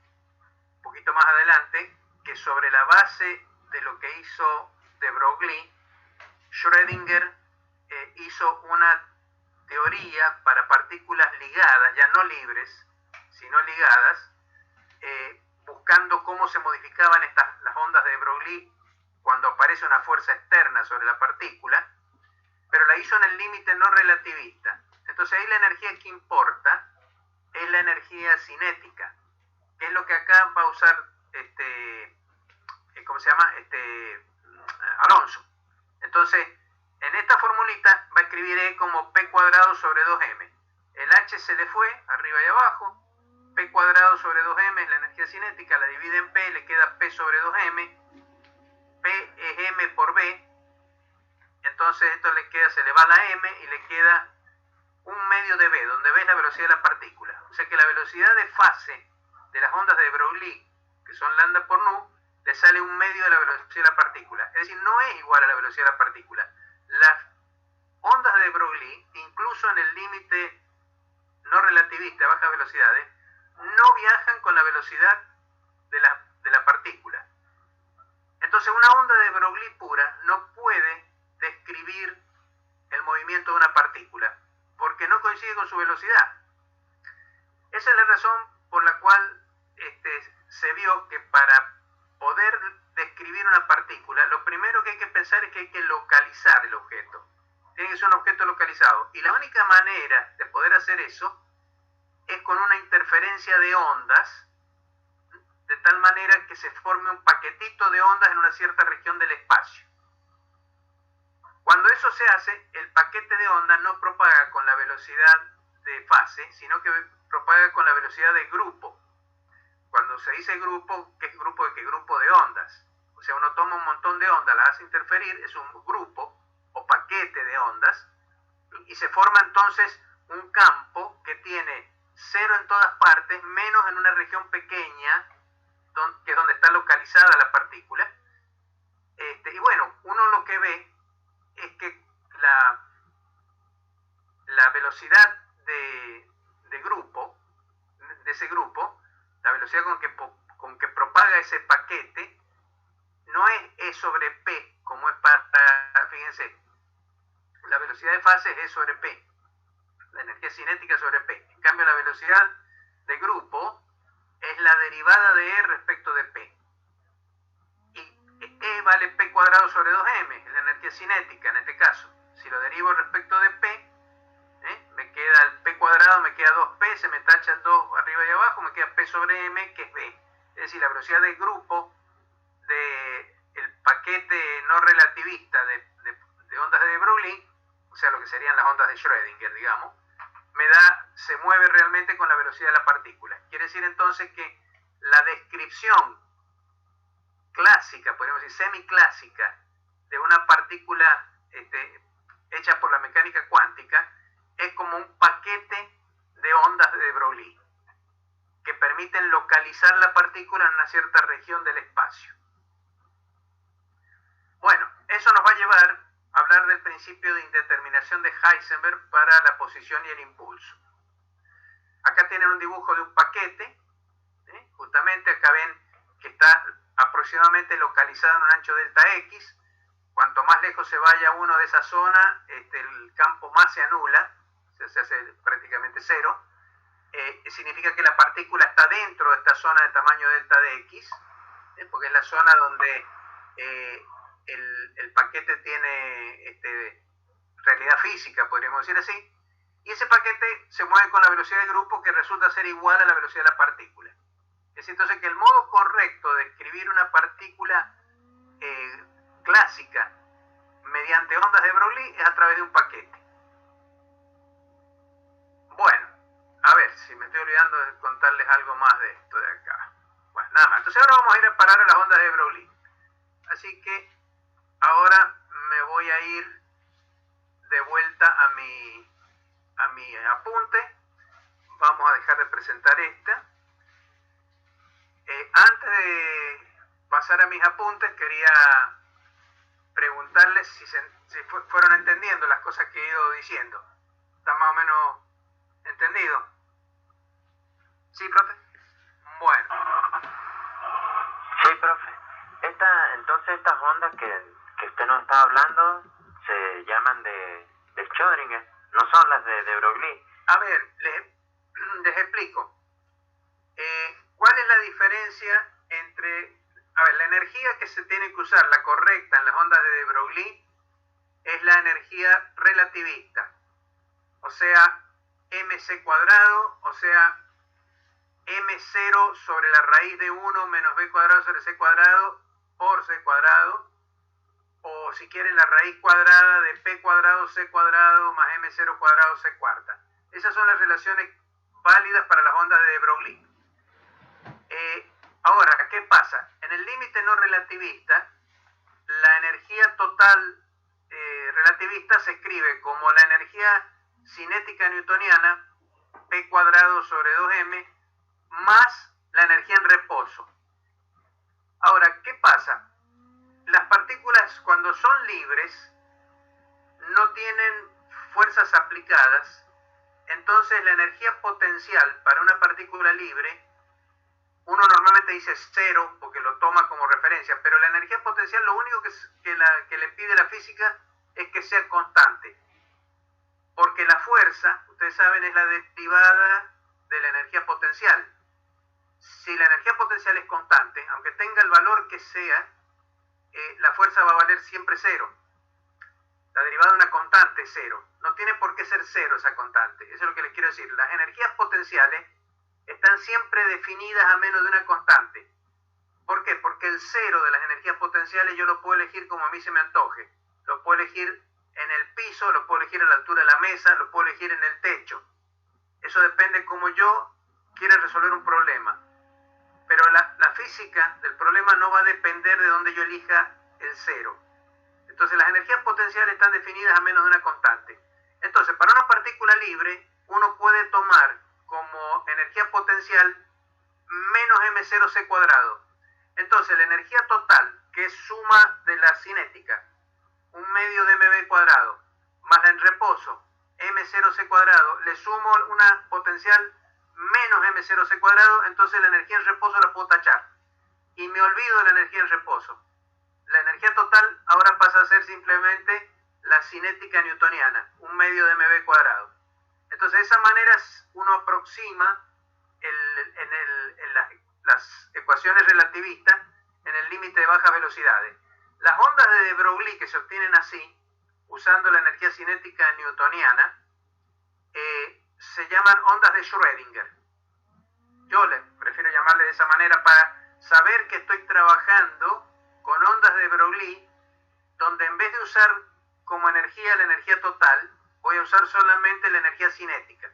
un poquito más adelante, que sobre la base de lo que hizo de Broglie, Schrödinger hizo una teoría para partículas ligadas, ya no libres, sino ligadas, buscando cómo se modificaban las ondas de Broglie cuando aparece una fuerza externa sobre la partícula, pero la hizo en el límite no relativista. Entonces ahí la energía que importa es la energía cinética, que es lo que acá va a usar ¿cómo se llama? Alonso. Entonces, en esta formulita va a escribir E como P cuadrado sobre 2M. El H se le fue, arriba y abajo. P cuadrado sobre 2M es la energía cinética, la divide en P, le queda P sobre 2M. P es M por B. Entonces esto se le va la M y le queda un medio de B, donde B es la velocidad de la partícula. O sea que la velocidad de fase de las ondas de Broglie, que son lambda por nu, le sale un medio de la velocidad de la partícula. Es decir, no es igual a la velocidad de la partícula. Las ondas de Broglie, incluso en el límite no relativista a bajas velocidades, no viajan con la velocidad de la partícula. Entonces, una onda de Broglie pura no puede describir el movimiento de una partícula, porque no coincide con su velocidad. Esa es la razón por la cual se vio que para poder describir una partícula, lo primero que hay que pensar es que hay que localizar el objeto. Tiene que ser un objeto localizado. Y la única manera de poder hacer eso es con una interferencia de ondas, de tal manera que se forme un paquetito de ondas en una cierta región del espacio. Cuando eso se hace, el paquete de ondas no propaga con la velocidad de fase, sino que propaga con la velocidad de grupo. Cuando se dice grupo, ¿qué grupo de qué? Grupo de ondas. O sea, uno toma un montón de ondas, las hace interferir, es un grupo o paquete de ondas, y se forma entonces un campo que tiene cero en todas partes, menos en una región pequeña, que es donde está localizada la partícula. Y bueno, uno lo que ve es que la velocidad de grupo, de ese grupo, la velocidad con que propaga ese paquete, no es E sobre P, como es fíjense, la velocidad de fase es E sobre P, la energía cinética sobre P. En cambio, la velocidad de grupo es la derivada de E respecto de P. Y E vale P cuadrado sobre 2M, es la energía cinética en este caso. Si lo derivo respecto de P, me queda el P cuadrado, me queda 2P, se me tacha el 2 arriba y abajo, me queda P sobre M, que es B. Es decir, la velocidad de grupo del paquete serían las ondas de Schrödinger, digamos, se mueve realmente con la velocidad de la partícula. Quiere decir entonces que la descripción clásica, podríamos decir semiclásica, de una partícula hecha por la mecánica cuántica es como un paquete de ondas de de Broglie que permiten localizar la partícula en una cierta región del espacio. Bueno, eso nos va a llevar a hablar del principio de indeterminación de Heisenberg para la posición y el impulso. Acá tienen un dibujo de un paquete, justamente acá ven que está aproximadamente localizado en un ancho delta X. Cuanto más lejos se vaya uno de esa zona, el campo más se anula, se hace prácticamente cero. Significa que la partícula está dentro de esta zona de tamaño delta de X, porque es la zona donde el paquete tiene realidad física, podríamos decir así, y ese paquete se mueve con la velocidad de grupo que resulta ser igual a la velocidad de la partícula. Es entonces que el modo correcto de escribir una partícula clásica mediante ondas de Broglie es a través de un paquete. Bueno, a ver si me estoy olvidando de contarles algo más de esto de acá. Bueno, nada más. Entonces ahora vamos a ir a parar a las ondas de Broglie. Así que ahora me voy a ir de vuelta a mi apunte. Vamos a dejar de presentar esta. Antes de pasar a mis apuntes, quería preguntarles si fueron entendiendo las cosas que he ido diciendo. ¿Está más o menos entendido? ¿Sí, profe? Bueno. Sí, profe. Entonces estas ondas que usted nos está hablando se llaman de Schrödinger, no son las de Broglie. A ver, les explico. ¿Cuál es la diferencia entre... A ver, la energía que se tiene que usar, la correcta en las ondas de de Broglie, es la energía relativista. O sea, mc cuadrado, o sea, m0 sobre la raíz de 1 menos b cuadrado sobre c cuadrado por c cuadrado, o si quieren la raíz cuadrada de p cuadrado c cuadrado más m0 cuadrado c cuarta. Esas son las relaciones válidas para las ondas de de Broglie. Ahora, ¿qué pasa? En el límite no relativista, la energía total relativista se escribe como la energía cinética newtoniana, p cuadrado sobre 2m, más la energía en reposo. Ahora, ¿qué pasa? Las partículas, cuando son libres, no tienen fuerzas aplicadas, entonces la energía potencial para una partícula libre, uno normalmente dice cero porque lo toma como referencia, pero la energía potencial lo único que le pide la física es que sea constante. Porque la fuerza, ustedes saben, es la derivada de la energía potencial. Si la energía potencial es constante, aunque tenga el valor que sea, la fuerza va a valer siempre cero. La derivada de una constante es cero. No tiene por qué ser cero esa constante. Eso es lo que les quiero decir. Las energías potenciales están siempre definidas a menos de una constante. ¿Por qué? Porque el cero de las energías potenciales yo lo puedo elegir como a mí se me antoje. Lo puedo elegir en el piso, lo puedo elegir a la altura de la mesa, lo puedo elegir en el techo. Eso depende cómo yo quiera resolver un problema. Pero la física del problema no va a depender de donde yo elija el cero. Entonces las energías potenciales están definidas a menos de una constante. Entonces, para una partícula libre, uno puede tomar como energía potencial menos m0 c cuadrado. Entonces, la energía total, que es suma de la cinética, 1/2 de mv cuadrado, más la en reposo, m0 c cuadrado, le sumo una potencial menos m0 c cuadrado, entonces la energía en reposo la puedo tachar. Y me olvido de la energía en reposo. La energía total ahora pasa a ser simplemente la cinética newtoniana, 1/2 de mv cuadrado. Entonces, de esa manera uno aproxima las ecuaciones relativistas en el límite de bajas velocidades. Las ondas de de Broglie que se obtienen así, usando la energía cinética newtoniana, se llaman ondas de Schrödinger. Yo les prefiero llamarle de esa manera para saber que estoy trabajando con ondas de Broglie, donde en vez de usar como energía la energía total, voy voy a usar solamente la energía cinética.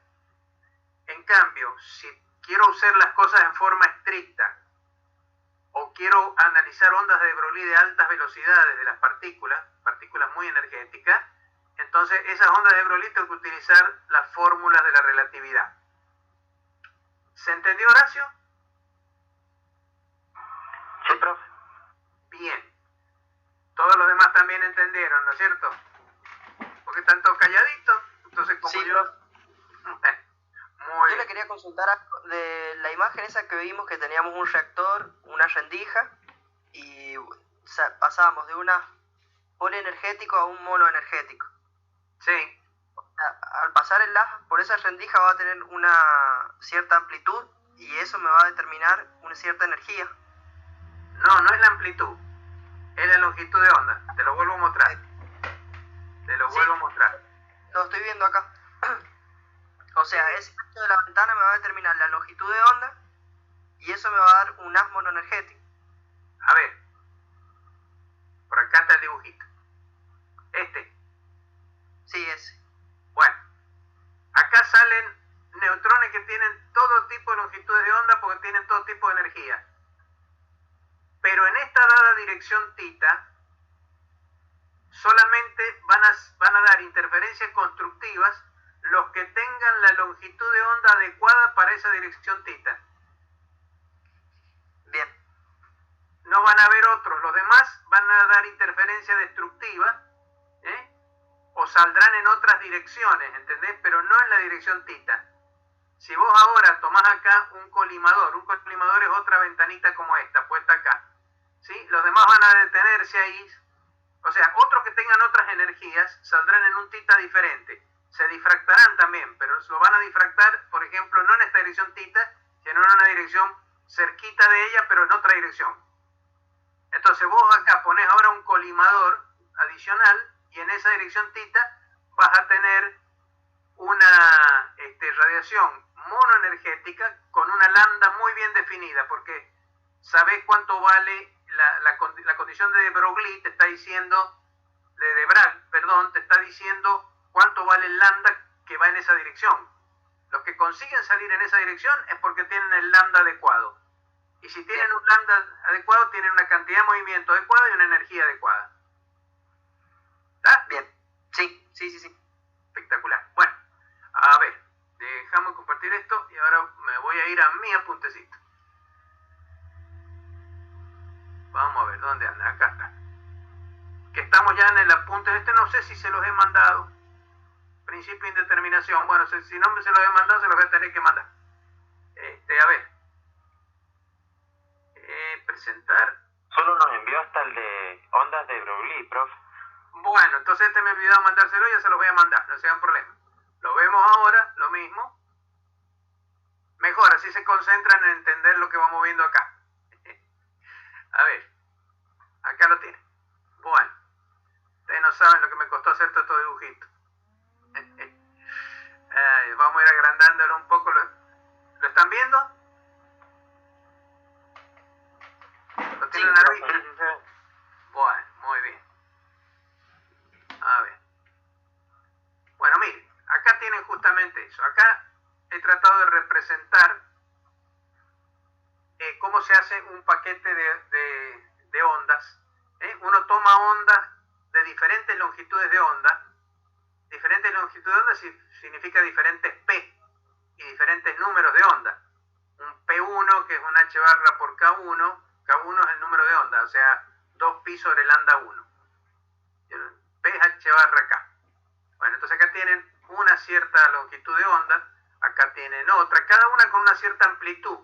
En cambio, si quiero usar las cosas en forma estricta o quiero analizar ondas de Broglie de altas velocidades de las partículas muy energéticas, entonces esas ondas de Broglie tengo que utilizar las fórmulas de la relatividad. ¿Se entendió, Horacio? Sí, profe. Bien. Todos los demás también entendieron, ¿no es cierto? Porque están todos calladitos. Entonces, como sí, yo... Muy yo le quería consultar algo de la imagen esa que vimos, que teníamos un reactor, una rendija, y pasábamos de un polienergético a un monoenergético. Sí. Al pasar el haz por esa rendija va a tener una cierta amplitud y eso me va a determinar una cierta energía. No, no es la amplitud, es la longitud de onda. Te lo vuelvo a mostrar. Vuelvo a mostrar. Lo estoy viendo acá. O sea, ese ancho de la ventana me va a determinar la longitud de onda y eso me va a dar un haz monoenergético. A ver, por acá está el dibujito. Sí, ese. Bueno, acá salen neutrones que tienen todo tipo de longitudes de onda porque tienen todo tipo de energía. Pero en esta dada dirección θ, solamente van a dar interferencias constructivas los que tengan la longitud de onda adecuada para esa dirección θ. Bien. No van a haber otros, los demás van a dar interferencia destructiva, o saldrán en otras direcciones, ¿entendés? Pero no en la dirección θ. Si vos ahora tomás acá un colimador es otra ventanita como esta, puesta acá, ¿sí? Los demás van a detenerse ahí, o sea, otros que tengan otras energías saldrán en un θ diferente. Se difractarán también, pero lo van a difractar, por ejemplo, no en esta dirección θ, sino en una dirección cerquita de ella, pero en otra dirección. Entonces vos acá pones ahora un colimador adicional y en esa dirección θ vas a tener una radiación monoenergética con una lambda muy bien definida, porque sabés cuánto vale la condición de Broglie, te está diciendo, de Bragg, perdón, te está diciendo cuánto vale el lambda que va en esa dirección. Los que consiguen salir en esa dirección es porque tienen el lambda adecuado. Y si tienen un lambda adecuado, tienen una cantidad de movimiento adecuada y una energía adecuada. ¿Está? Bien. Sí. Espectacular. Bueno, a ver, dejamos compartir esto y ahora me voy a ir a mi apuntecito. Vamos a ver, ¿dónde anda? Acá está. Que estamos ya en el apunte. No sé si se los he mandado. Principio de indeterminación. Bueno, si no se los he mandado, se los voy a tener que mandar. A ver. Presentar. Solo nos envió hasta el de ondas de Broglie, profe. Bueno, entonces me he olvidado mandárselo, ya se los voy a mandar, no sea un problema. Lo vemos ahora, lo mismo. Mejor, así se concentran en entender lo que vamos viendo acá. A ver, acá lo tienen. Bueno, ustedes no saben lo que me costó hacer todos estos dibujitos. Vamos a ir agrandándolo un poco. ¿Lo están viendo? ¿Lo tienen ahí? Bueno, muy bien. A ver. Bueno, miren, acá tienen justamente eso. Acá he tratado de representar cómo se hace un paquete de ondas. Uno toma ondas de diferentes longitudes de onda. Diferentes longitudes de onda significa diferentes P y diferentes números de onda. Un P1 que es un H barra por K1. K1 es el número de onda, o sea, 2pi sobre lambda 1. P es H barra K. Bueno, entonces acá tienen una cierta longitud de onda, acá tienen otra, cada una con una cierta amplitud.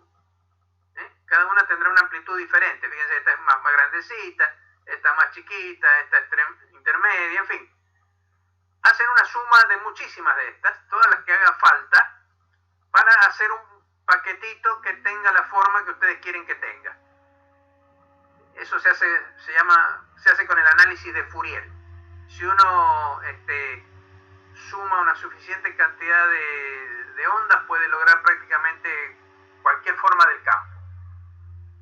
Cada una tendrá una amplitud diferente. Fíjense, esta es más grandecita, esta más chiquita, esta es intermedia, en fin. Hacen una suma de muchísimas de estas, todas las que haga falta, para hacer un paquetito que tenga la forma que ustedes quieren que tenga. Eso se hace con el análisis de Fourier. Si uno suma una suficiente cantidad de ondas, puede lograr prácticamente cualquier forma del campo.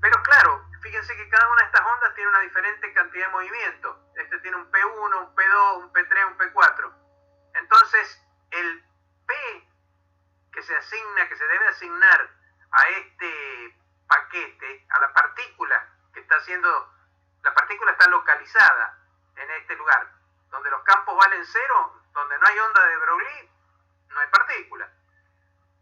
Pero claro, fíjense que cada una de estas ondas tiene una diferente cantidad de movimiento. Este tiene un P1, un P2, un P3, un P4. Entonces, el P que se asigna, que se debe asignar a este paquete, a la partícula que está haciendo, la partícula está localizada en este lugar, donde los campos valen cero, donde no hay onda de Broglie, no hay partícula.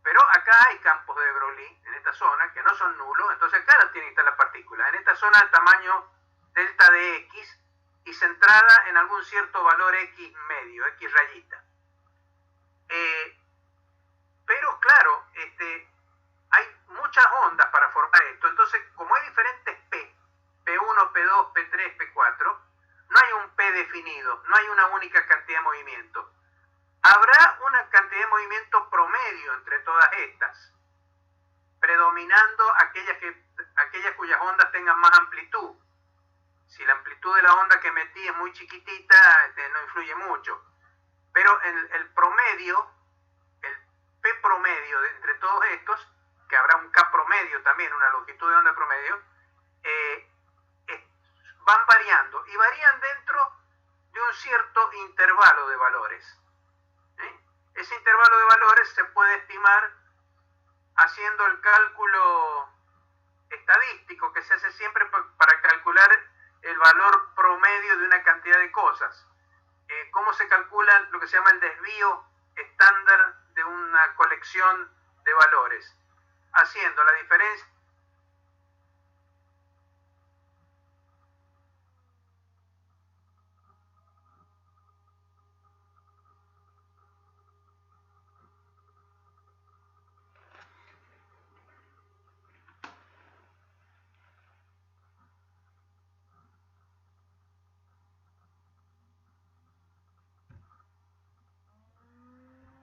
Pero acá hay campos de Broglie, en esta zona, que no son nulos, entonces acá tiene que estar la partícula, en esta zona de tamaño delta de X, y centrada en algún cierto valor X medio, X rayita. Pero claro, hay muchas ondas para formar esto, entonces como hay diferentes P, P1, P2, P3, P4, no hay un P definido, no hay una única cantidad de movimiento. Habrá una cantidad de movimiento promedio entre todas estas, predominando aquellas cuyas ondas tengan más amplitud. Si la amplitud de la onda que emití es muy chiquitita, no influye mucho. Pero el promedio, el P promedio de entre todos estos, que habrá un K promedio también, una longitud de onda promedio, van variando y varían dentro de un cierto intervalo de valores. Ese intervalo de valores se puede estimar haciendo el cálculo estadístico que se hace siempre para calcular el valor promedio de una cantidad de cosas. ¿Cómo se calcula lo que se llama el desvío estándar de una colección de valores? Haciendo la diferencia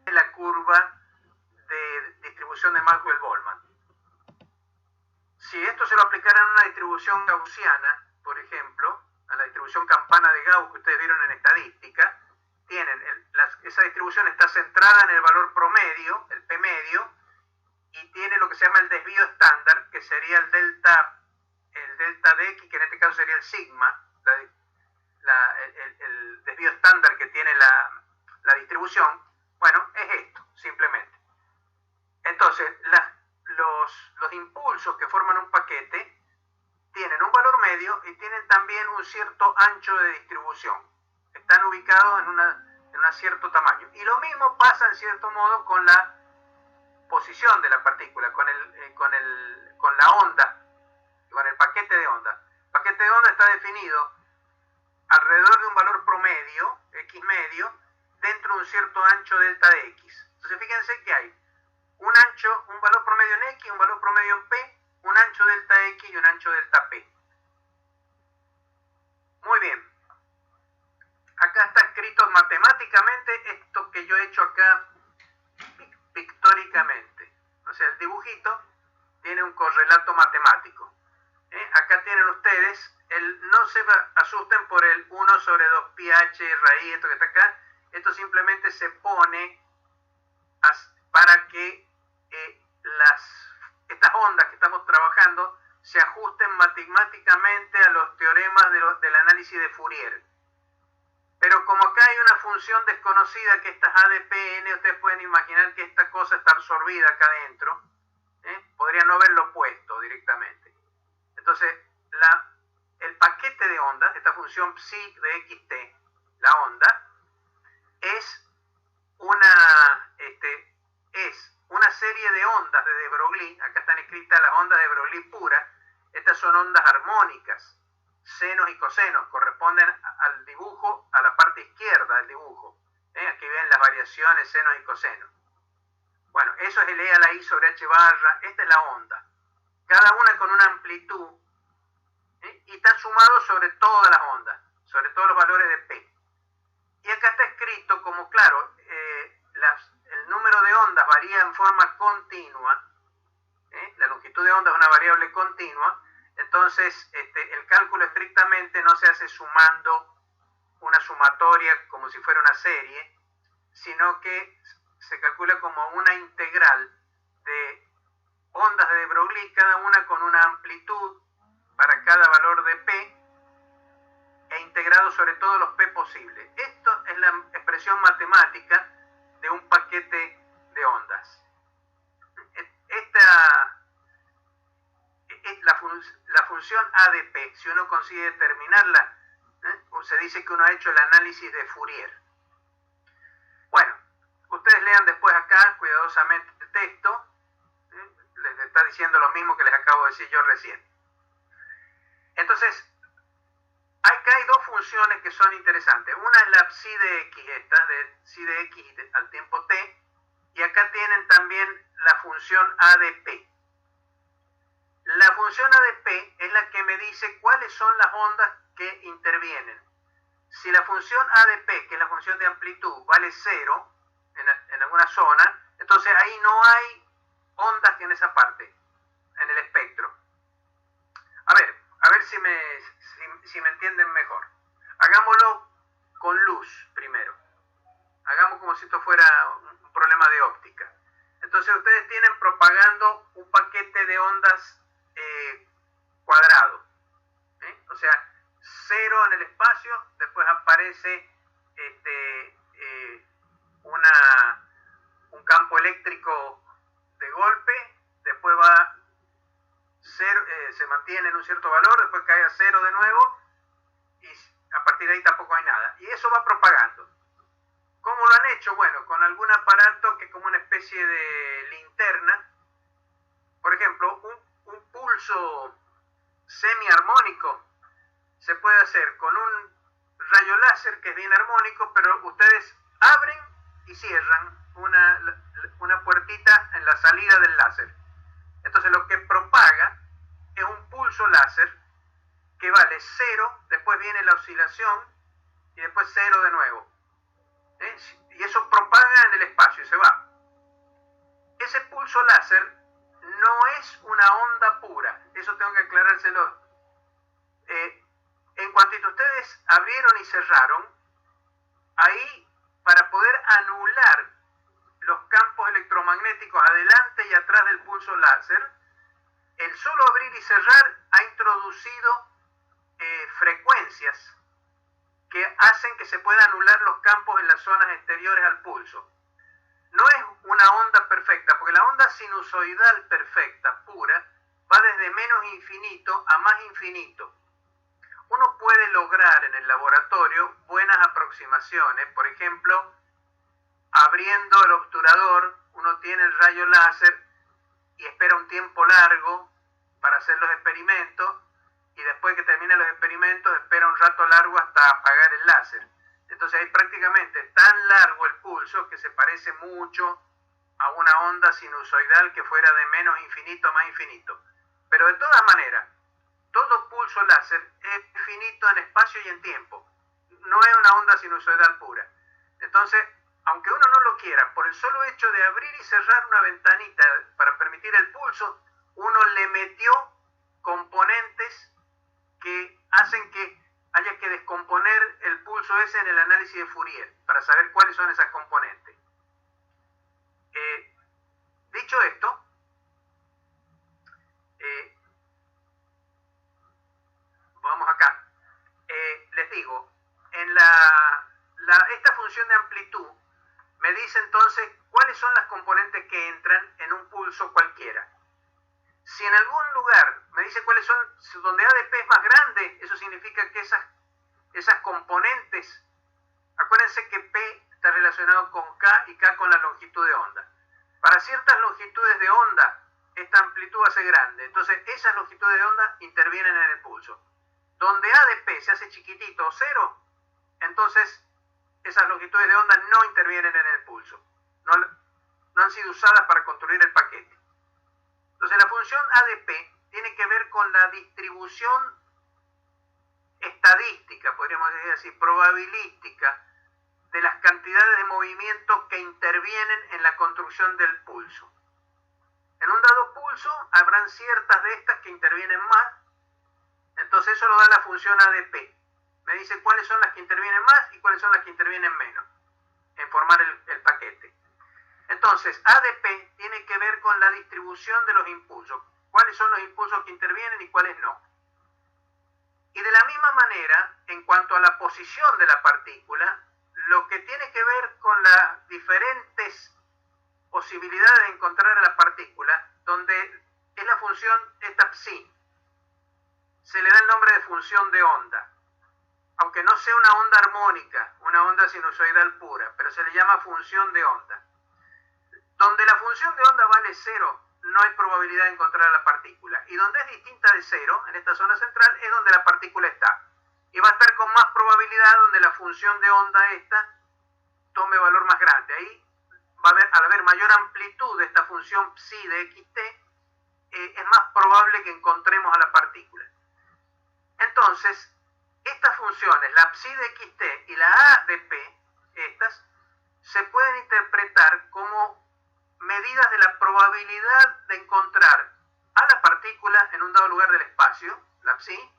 de la curva de distribución de Maxwell-Boltzmann. Si esto se lo aplicara en una distribución gaussiana, por ejemplo, a la distribución campana de Gauss que ustedes vieron en estadística, esa distribución está centrada en el valor promedio, el P medio, y tiene lo que se llama el desvío estándar, que sería el delta de X, que en este caso sería el sigma, el desvío estándar que tiene la distribución. Bueno, es esto, simplemente. Entonces, los impulsos que forman un paquete tienen un valor medio y tienen también un cierto ancho de distribución. Están ubicados en un cierto tamaño. Y lo mismo pasa en cierto modo con la posición de la partícula, con la onda, con el paquete de onda. El paquete de onda está definido alrededor de un valor promedio, X medio, dentro de un cierto ancho delta de X. Entonces fíjense que hay un valor promedio en X, un valor promedio en P, un ancho delta X y un ancho delta P. Muy bien. Acá está escrito matemáticamente esto que yo he hecho acá pictóricamente. O sea, el dibujito tiene un correlato matemático. Acá tienen ustedes, no se asusten por el 1 sobre 2 pi h raíz, esto que está acá. Esto simplemente se pone para que estas ondas que estamos trabajando se ajusten matemáticamente a los teoremas del análisis de Fourier. Pero como acá hay una función desconocida que estas ADPN, ustedes pueden imaginar que esta cosa está absorbida acá adentro, podrían no haberlo puesto directamente. Entonces, el paquete de ondas, esta función psi de xt, la onda, es una serie de ondas de Broglie. Acá están escritas las ondas de Broglie puras. Estas son ondas armónicas, senos y cosenos, corresponden al dibujo, a la parte izquierda del dibujo. Aquí ven las variaciones senos y cosenos. Bueno, eso es el E a la I sobre H barra. Esta es la onda. Cada una con una amplitud, y están sumados sobre todas las ondas, sobre todos los valores de P. Y acá está escrito como, claro, el número de ondas varía en forma continua, la longitud de onda es una variable continua, entonces el cálculo estrictamente no se hace sumando una sumatoria como si fuera una serie, sino que se calcula como una integral de ondas de de Broglie, cada una con una amplitud para cada valor de P, e integrado sobre todos los P posibles. Esto es la expresión matemática de un paquete de ondas. La función ADP, si uno consigue determinarla, se dice que uno ha hecho el análisis de Fourier. Bueno, ustedes lean después acá cuidadosamente el texto, les está diciendo lo mismo que les acabo de decir yo recién. Entonces, acá hay dos funciones que son interesantes. Una es la psi de x, de psi de x al tiempo t, y acá tienen también la función ADP. La función ADP es la que me dice cuáles son las ondas que intervienen. Si la función ADP, que es la función de amplitud, vale 0 en alguna zona, entonces ahí no hay ondas en esa parte, en el espectro. A ver si me entienden mejor. Hagámoslo con luz primero. Hagamos como si esto fuera un problema de óptica. Entonces ustedes tienen propagando un paquete de ondas cuadrado. O sea, 0 en el espacio, después aparece un campo eléctrico de golpe, después va 0, se mantiene en un cierto valor, después cae a 0 de nuevo, y a partir de ahí tampoco hay nada. Y eso va propagando. ¿Cómo lo han hecho? Bueno, con algún aparato que es como una especie de linterna. Por ejemplo, un pulso semiarmónico se puede hacer con un rayo láser que es bien armónico, pero ustedes abren y cierran una puertita en la salida del láser. Entonces lo que propaga es un pulso láser que vale 0, después viene la oscilación y después 0 de nuevo. Y eso propaga en el espacio y se va. Ese pulso láser no es una onda pura, eso tengo que aclarárselo. En cuanto ustedes abrieron y cerraron, ahí para poder anular los campos electromagnéticos adelante y atrás del pulso láser, el solo abrir y cerrar ha introducido frecuencias que hacen que se puedan anular los campos en las zonas exteriores al pulso. No es una onda perfecta, porque la onda sinusoidal perfecta, pura, va desde menos infinito a más infinito. Uno puede lograr en el laboratorio buenas aproximaciones, por ejemplo, abriendo el obturador, uno tiene el rayo láser y espera un tiempo largo para hacer los experimentos, y después que termine los experimentos espera un rato largo hasta apagar el láser. Entonces ahí prácticamente es tan largo el pulso que se parece mucho a una onda sinusoidal que fuera de menos infinito a más infinito. Pero de todas maneras, todo pulso láser es finito en espacio y en tiempo. No es una onda sinusoidal pura. Entonces, aunque uno no lo quiera, por el solo hecho de abrir y cerrar una ventanita para permitir el pulso, uno le metió componentes que hacen que haya que descomponer el pulso ese en el análisis de Fourier para saber cuáles son esas componentes. Dicho esto, vamos acá. Les digo, en esta función de amplitud me dice entonces cuáles son las componentes que entran en un pulso cualquiera. Si en algún lugar me dice cuáles son, donde ADP es más grande, eso significa que esas componentes, acuérdense que P está relacionado con K y K con la longitud de onda. Para ciertas longitudes de onda, esta amplitud hace grande, entonces esas longitudes de onda intervienen en el pulso. Donde ADP se hace chiquitito o 0, entonces esas longitudes de onda no intervienen en el pulso, no han sido usadas para construir el paquete. Entonces la función ADP tiene que ver con la distribución estadística, podríamos decir así, probabilística, de las cantidades de movimiento que intervienen en la construcción del pulso. En un dado pulso habrán ciertas de estas que intervienen más, entonces eso lo da la función ADP. Me dice cuáles son las que intervienen más y cuáles son las que intervienen menos en formar el paquete. Entonces, ADP tiene que ver con la distribución de los impulsos. ¿Cuáles son los impulsos que intervienen y cuáles no? Y de la misma manera, en cuanto a la posición de la partícula, lo que tiene que ver con las diferentes posibilidades de encontrar a la partícula, donde es la función esta psi. Se le da el nombre de función de onda, aunque no sea una onda armónica, una onda sinusoidal pura, pero se le llama función de onda. Donde la función de onda vale 0, no hay probabilidad de encontrar a la partícula. Y donde es distinta de 0, en esta zona central, es donde la partícula está. Y va a estar con más probabilidad donde la función de onda esta tome valor más grande. Ahí va a haber, al haber mayor amplitud de esta función psi de xt, es más probable que encontremos a la partícula. Entonces, estas funciones, la psi de xt y la a de p, estas, se pueden interpretar como medidas de la probabilidad de encontrar a la partícula en un dado lugar del espacio, la psi,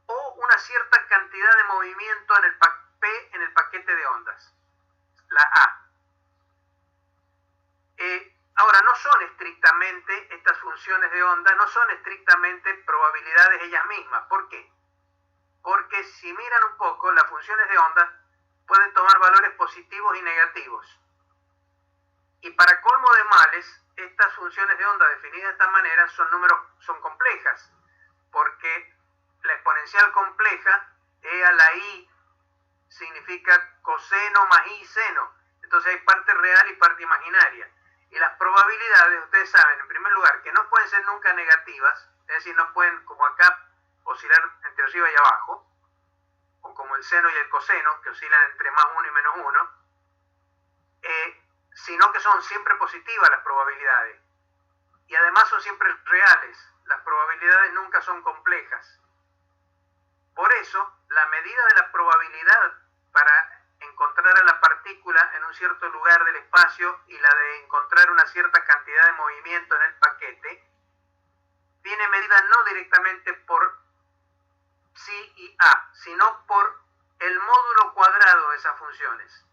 o una cierta cantidad de movimiento en el p en el paquete de ondas, la a. Ahora, no son estrictamente, estas funciones de onda, no son estrictamente probabilidades ellas mismas. ¿Por qué? Porque si miran un poco, las funciones de onda pueden tomar valores positivos y negativos. Y para colmo de males, estas funciones de onda definidas de esta manera son complejas, porque la exponencial compleja, e a la i, significa coseno más i seno. Entonces hay parte real y parte imaginaria. Y las probabilidades, ustedes saben, en primer lugar, que no pueden ser nunca negativas, es decir, no pueden, como acá, oscilar entre arriba y abajo, o como el seno y el coseno, que oscilan entre más 1 y menos 1, sino que son siempre positivas las probabilidades. Y además son siempre reales, las probabilidades nunca son complejas. Por eso, la medida de la probabilidad para encontrar a la partícula en un cierto lugar del espacio y la de encontrar una cierta cantidad de movimiento en el paquete, viene medida no directamente por psi y a, sino por el módulo cuadrado de esas funciones.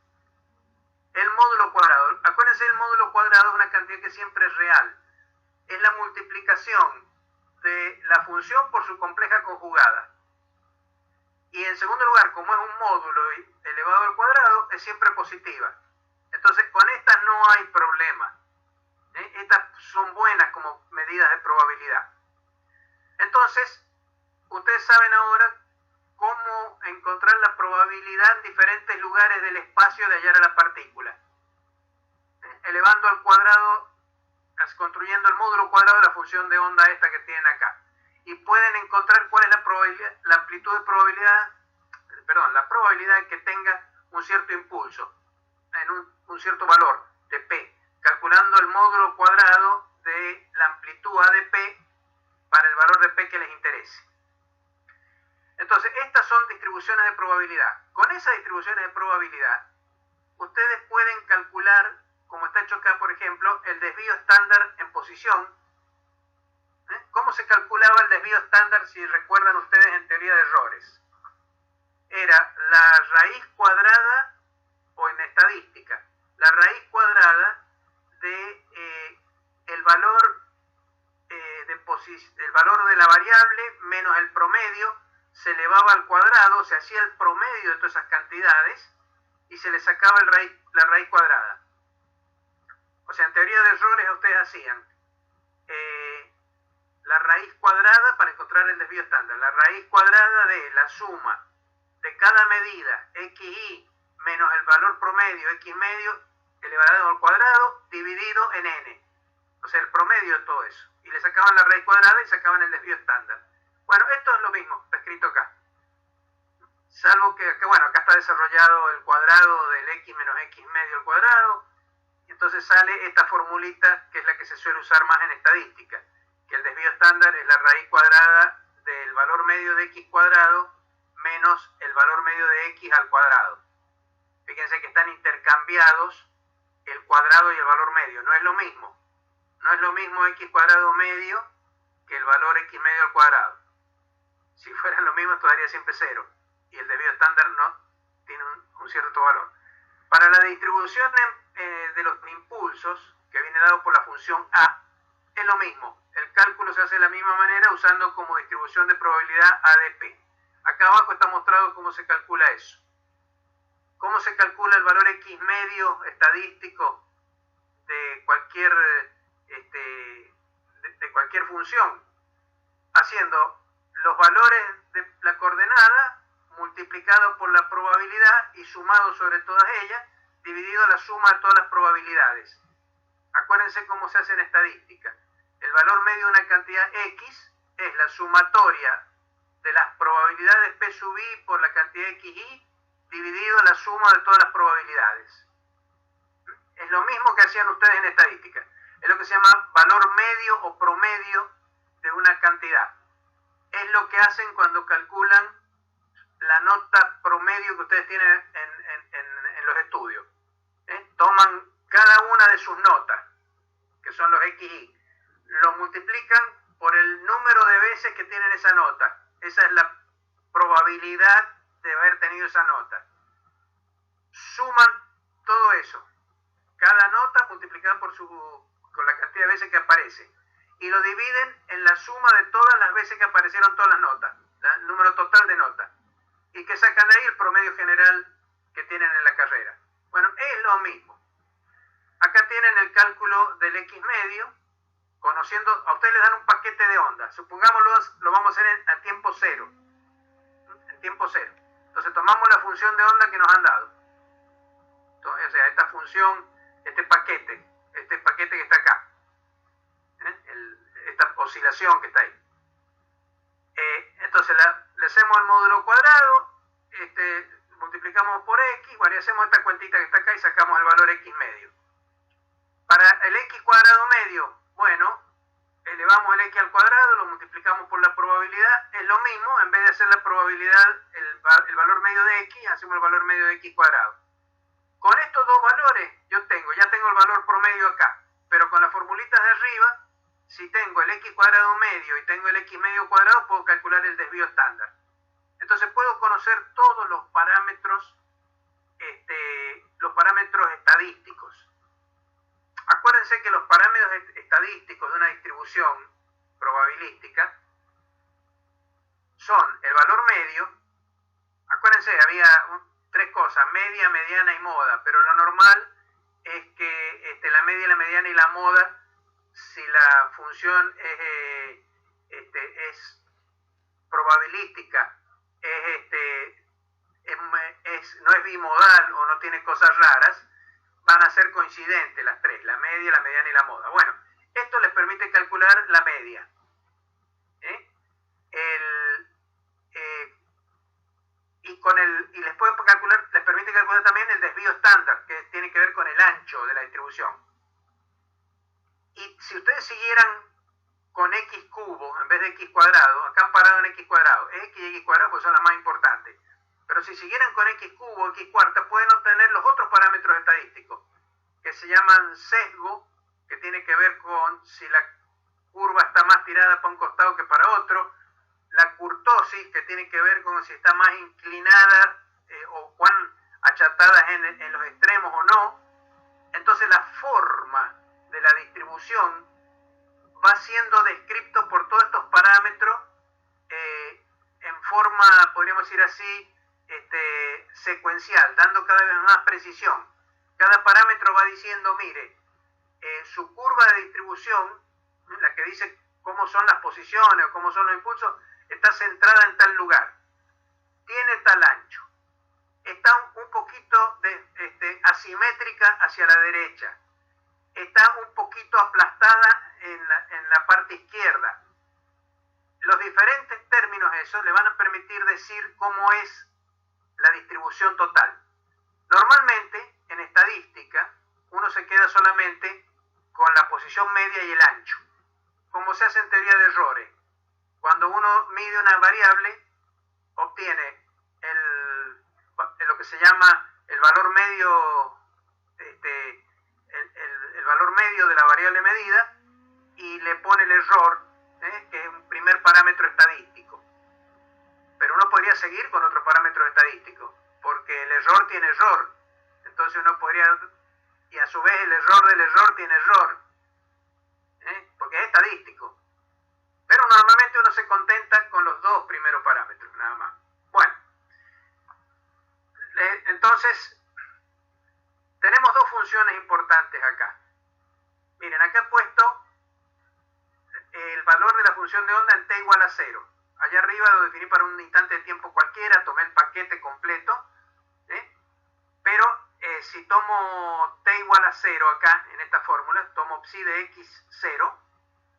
El módulo cuadrado, acuérdense, el módulo cuadrado es una cantidad que siempre es real. Es la multiplicación de la función por su compleja conjugada. Y en segundo lugar, como es un módulo elevado al cuadrado, es siempre positiva. Entonces, con estas no hay problema. Estas son buenas como medidas de probabilidad. Entonces, ustedes saben ahora cómo encontrar la probabilidad en diferentes lugares del espacio de hallar a la partícula. Elevando al cuadrado, construyendo el módulo cuadrado de la función de onda esta que tienen acá. Y pueden encontrar cuál es la probabilidad, la amplitud de probabilidad, la probabilidad de que tenga un cierto impulso, en un cierto valor de P, calculando el módulo cuadrado de la amplitud A de P para el valor de P que les interese. Entonces, estas son distribuciones de probabilidad. Con esas distribuciones de probabilidad, ustedes pueden calcular, como está hecho acá, por ejemplo, el desvío estándar en posición. ¿Cómo se calculaba el desvío estándar, si recuerdan ustedes, en teoría de errores? Era la raíz cuadrada, o en estadística, la raíz cuadrada de el valor de la variable menos el promedio, se elevaba al cuadrado, se hacía el promedio de todas esas cantidades y se le sacaba la raíz cuadrada. O sea, en teoría de errores ustedes hacían la raíz cuadrada para encontrar el desvío estándar, la raíz cuadrada de la suma de cada medida xi menos el valor promedio x medio elevado al cuadrado dividido en n, o sea, el promedio de todo eso, y le sacaban la raíz cuadrada y sacaban el desvío estándar. Bueno, esto es lo mismo, está escrito acá, salvo que bueno, acá está desarrollado el cuadrado del x menos x medio al cuadrado, y entonces sale esta formulita que es la que se suele usar más en estadística, que el desvío estándar es la raíz cuadrada del valor medio de x cuadrado menos el valor medio de x al cuadrado. Fíjense que están intercambiados el cuadrado y el valor medio, no es lo mismo. No es lo mismo x cuadrado medio que el valor x medio al cuadrado. Si fueran lo mismo, esto daría siempre 0, y el desvío estándar no tiene un cierto valor. Para la distribución de los impulsos, que viene dado por la función A, es lo mismo. El cálculo se hace de la misma manera usando como distribución de probabilidad A de P. Acá abajo está mostrado cómo se calcula eso. ¿Cómo se calcula el valor X medio estadístico de cualquier, de cualquier función? Haciendo los valores de la coordenada multiplicado por la probabilidad y sumado sobre todas ellas, dividido la suma de todas las probabilidades. Acuérdense cómo se hace en estadística. El valor medio de una cantidad X es la sumatoria de las probabilidades P sub I por la cantidad XY dividido la suma de todas las probabilidades. Es lo mismo que hacían ustedes en estadística. Es lo que se llama valor medio o promedio de una cantidad. Es lo que hacen cuando calculan la nota promedio que ustedes tienen en los estudios. Toman cada una de sus notas, que son los XY, lo multiplican por el número de veces que tienen esa nota. Esa es la probabilidad de haber tenido esa nota. Suman todo eso, cada nota multiplicada por la cantidad de veces que aparece, y lo dividen en la suma de todas las veces que aparecieron todas las notas, el número total de notas, y que sacan de ahí el promedio general que tienen en la carrera. Bueno, es lo mismo. Acá tienen el cálculo del X medio, conociendo, a ustedes les dan un paquete de ondas, supongámoslo, lo vamos a hacer en tiempo cero. En tiempo cero. Entonces tomamos la función de onda que nos han dado. Entonces, o sea, esta función, este paquete que está acá, esta oscilación que está ahí. Entonces le hacemos el módulo cuadrado, multiplicamos por X, bueno, y hacemos esta cuentita que está acá y sacamos el valor X medio. Para el X cuadrado medio, bueno, elevamos el X al cuadrado, lo multiplicamos por la probabilidad, es lo mismo, en vez de hacer la probabilidad, el valor medio de X, hacemos el valor medio de X cuadrado. Con estos dos valores ya tengo el valor promedio acá, pero con las formulitas de arriba, si tengo el X cuadrado medio y tengo el X medio cuadrado, puedo calcular el desvío estándar. Entonces puedo conocer todos los parámetros estadísticos. Acuérdense que los parámetros estadísticos de una distribución probabilística son el valor medio. Acuérdense, había tres cosas: media, mediana y moda, pero lo normal es que la media, la mediana y la moda, si la función es probabilística, no es bimodal o no tiene cosas raras, van a ser coincidentes las tres, la media, la mediana y la moda. Bueno, esto les permite calcular la media. Les permite calcular también el desvío estándar, que tiene que ver con el ancho de la distribución. Y si ustedes siguieran con X cubo en vez de X cuadrado, acá han parado en X cuadrado, X y X cuadrado pues son las más importantes, pero si siguieran con X cubo, X cuarta, pueden obtener los otros parámetros estadísticos, que se llaman sesgo, que tiene que ver con si la curva está más tirada para un costado que para otro, la curtosis, que tiene que ver con si está más inclinada o cuán achatada es en los extremos o no. Entonces la forma de la distribución va siendo descrito por todos estos parámetros en forma, podríamos decir así, secuencial, dando cada vez más precisión. Cada parámetro va diciendo, mire, su curva de distribución, la que dice cómo son las posiciones o cómo son los impulsos, está centrada en tal lugar, tiene tal ancho, está un poquito asimétrica hacia la derecha, está un poquito aplastada en la parte izquierda. Los diferentes términos esos le van a permitir decir cómo es la distribución total. Normalmente, en estadística, uno se queda solamente con la posición media y el ancho, como se hace en teoría de errores. Cuando uno mide una variable, obtiene lo que se llama el valor medio, el valor medio de la variable medida, y le pone el error, que es un primer parámetro estadístico. Pero uno podría seguir con otros parámetros estadísticos, porque el error tiene error. Entonces uno podría, y a su vez el error del error tiene error, porque es estadístico. Pero normalmente uno se contenta con los dos primeros parámetros, nada más. Bueno, entonces Entonces, tenemos dos funciones importantes acá. Miren, acá he puesto el valor de la función de onda en t igual a 0. Allá arriba lo definí para un instante de tiempo cualquiera, tomé el paquete completo, pero si tomo t igual a 0 acá, en esta fórmula, tomo psi de x 0,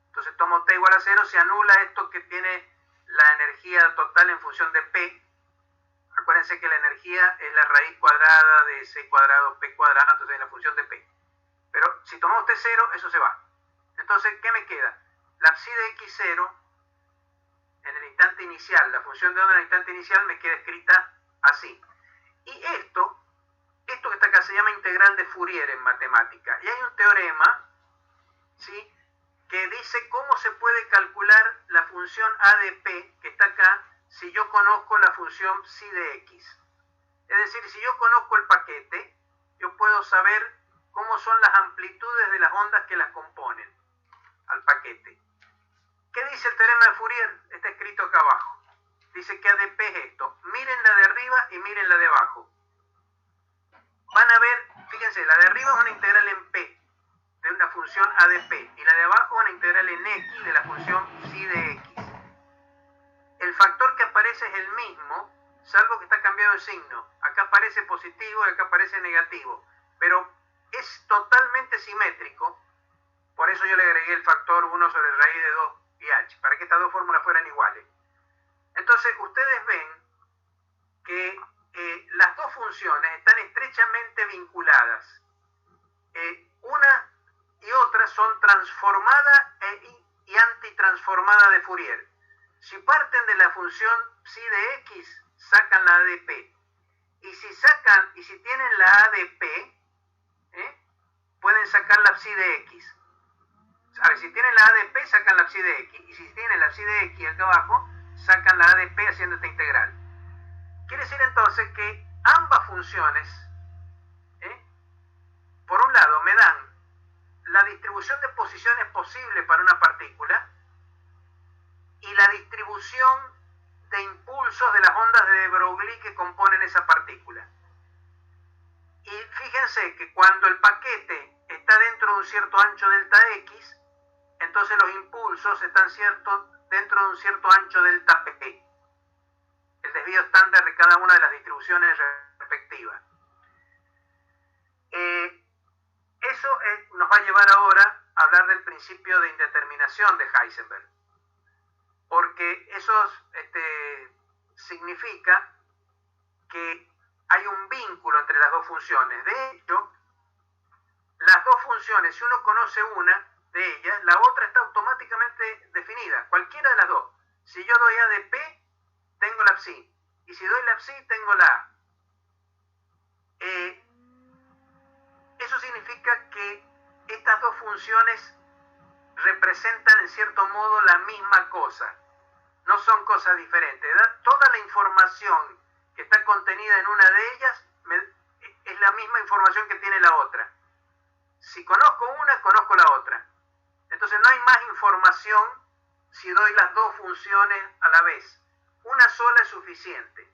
entonces tomo t igual a 0, se anula esto que tiene la energía total en función de p. Acuérdense que la energía es la raíz cuadrada de c cuadrado p cuadrado, entonces es la función de p. Pero si tomamos t0, eso se va. Entonces, ¿qué me queda? La psi de x0 en el instante inicial, la función de onda en el instante inicial me queda escrita así. Y esto que está acá se llama integral de Fourier en matemática. Y hay un teorema, ¿sí?, que dice cómo se puede calcular la función a de p, que está acá, si yo conozco la función psi de x. Es decir, si yo conozco el paquete, yo puedo saber cómo son las amplitudes de las ondas que las componen al paquete. ¿Qué dice el teorema de Fourier? Está escrito acá abajo. Dice que a de p es esto. Miren la de arriba y miren la de abajo. Van a ver, fíjense, la de arriba es una integral en p de una función a de p y la de abajo es una integral en x de la función psi de x. El factor que aparece es el mismo, salvo que está cambiado el signo. Acá aparece positivo y acá aparece negativo, pero es totalmente simétrico. Por eso yo le agregué el factor 1 sobre raíz de 2 pi h, para que estas dos fórmulas fueran iguales. Entonces, ustedes ven que las dos funciones están estrechamente vinculadas. Una y otra son transformada y antitransformada de Fourier. Si parten de la función psi de x, sacan la a de p. Y si tienen la a de p, pueden sacar la psi de x. A ver, si tienen la a de p, sacan la psi de x. Y si tienen la psi de x acá abajo, sacan la a de p haciendo esta integral. Quiere decir entonces que ambas funciones, por un lado, me dan la distribución de posiciones posible para una partícula y la distribución de impulsos de las ondas de de Broglie que componen esa partícula. Y fíjense que cuando el paquete está dentro de un cierto ancho delta x, entonces los impulsos están dentro de un cierto ancho delta p. El desvío estándar de cada una de las distribuciones respectivas. Eso nos va a llevar ahora a hablar del principio de indeterminación de Heisenberg. Porque eso significa que hay un vínculo entre las dos funciones. De hecho, las dos funciones, si uno conoce una de ellas, la otra está automáticamente definida, cualquiera de las dos. Si yo doy a de p, tengo la psi, y si doy la psi, tengo la a. Eso significa que estas dos funciones representan en cierto modo la misma cosa, no son cosas diferentes. Toda la información que está contenida en una de ellas es la misma información que tiene la otra. Si conozco una, conozco la otra. Entonces no hay más información si doy las dos funciones a la vez. Una sola es suficiente.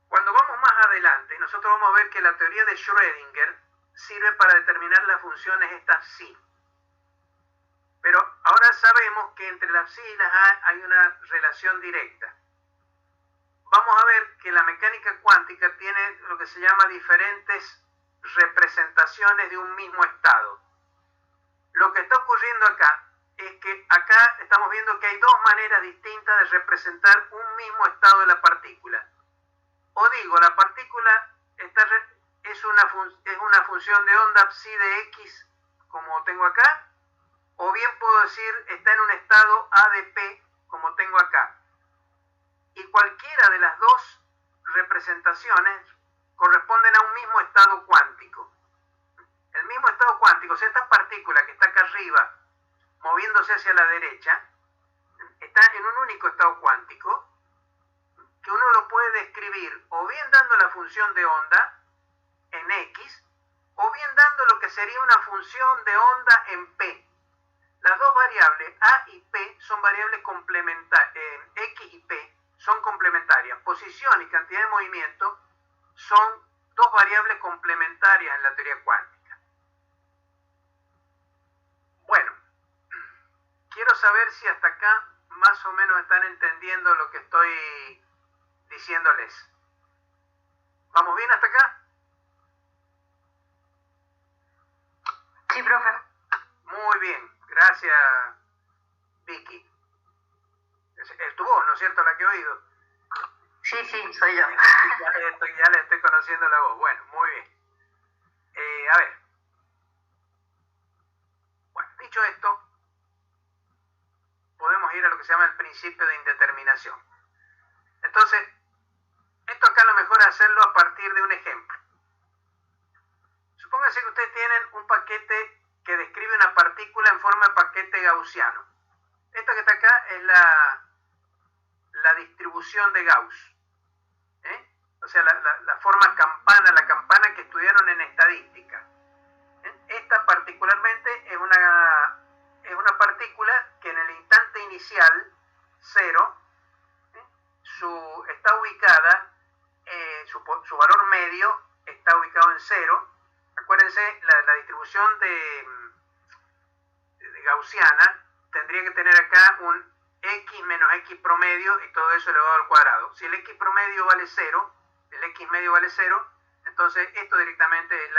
Cuando vamos más adelante, nosotros vamos a ver que la teoría de Schrödinger sirve para determinar las funciones estas psi. Pero ahora sabemos que entre las psi y las a hay una relación directa. Vamos a ver que la mecánica cuántica tiene lo que se llama diferentes representaciones de un mismo estado. Lo que está ocurriendo acá es que acá estamos viendo que hay dos maneras distintas de representar un mismo estado de la partícula. O digo, la partícula es una función de onda psi de x, como tengo acá, o bien puedo decir está en un estado a de p, como tengo acá. Y cualquiera de las dos representaciones corresponden a un mismo estado cuántico. El mismo estado cuántico, o sea, esta partícula que está acá arriba, moviéndose hacia la derecha, está en un único estado cuántico, que uno lo puede describir o bien dando la función de onda en x, o bien dando lo que sería una función de onda en p. Las dos variables a y p son variables complementarias, x y p son complementarias. Posición y cantidad de movimiento son dos variables complementarias en la teoría cuántica. Bueno, quiero saber si hasta acá más o menos están entendiendo lo que estoy diciéndoles. ¿Vamos bien hasta acá? Sí, profe. Muy bien, gracias, Vicky. Es tu voz, ¿no es cierto?, la que he oído. Sí, soy yo. Ya le estoy conociendo la voz. Bueno, muy bien. A ver. Bueno, dicho esto, podemos ir a lo que se llama el principio de indeterminación. Entonces, esto acá lo mejor es hacerlo a partir de un ejemplo. Supónganse que ustedes tienen un paquete que describe una partícula en forma de paquete gaussiano. Esta que está acá es la distribución de Gauss. O sea, la forma campana, la campana que estudiaron en estadística. Esta particularmente es una partícula que en el instante inicial, 0, está ubicada, su valor medio está ubicado en 0. Acuérdense, la distribución de gaussiana tendría que tener acá un x menos x promedio y todo eso elevado al cuadrado. Si el x promedio vale 0, el x medio vale 0, entonces esto directamente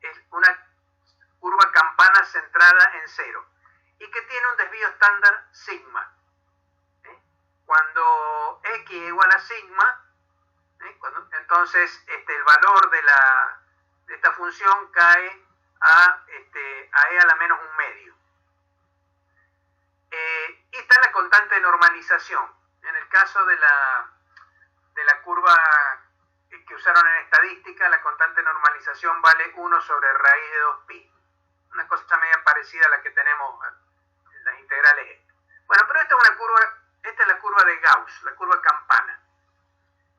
es una curva campana centrada en 0 y que tiene un desvío estándar sigma. Cuando x es igual a sigma, entonces el valor de esta función cae a e a la menos un medio. Y está la constante de normalización. En el caso de la curva que usaron en estadística, la constante de normalización vale 1 sobre raíz de 2pi. Una cosa media parecida a la que tenemos en las integrales. Bueno, pero esta es la curva de Gauss, la curva campana.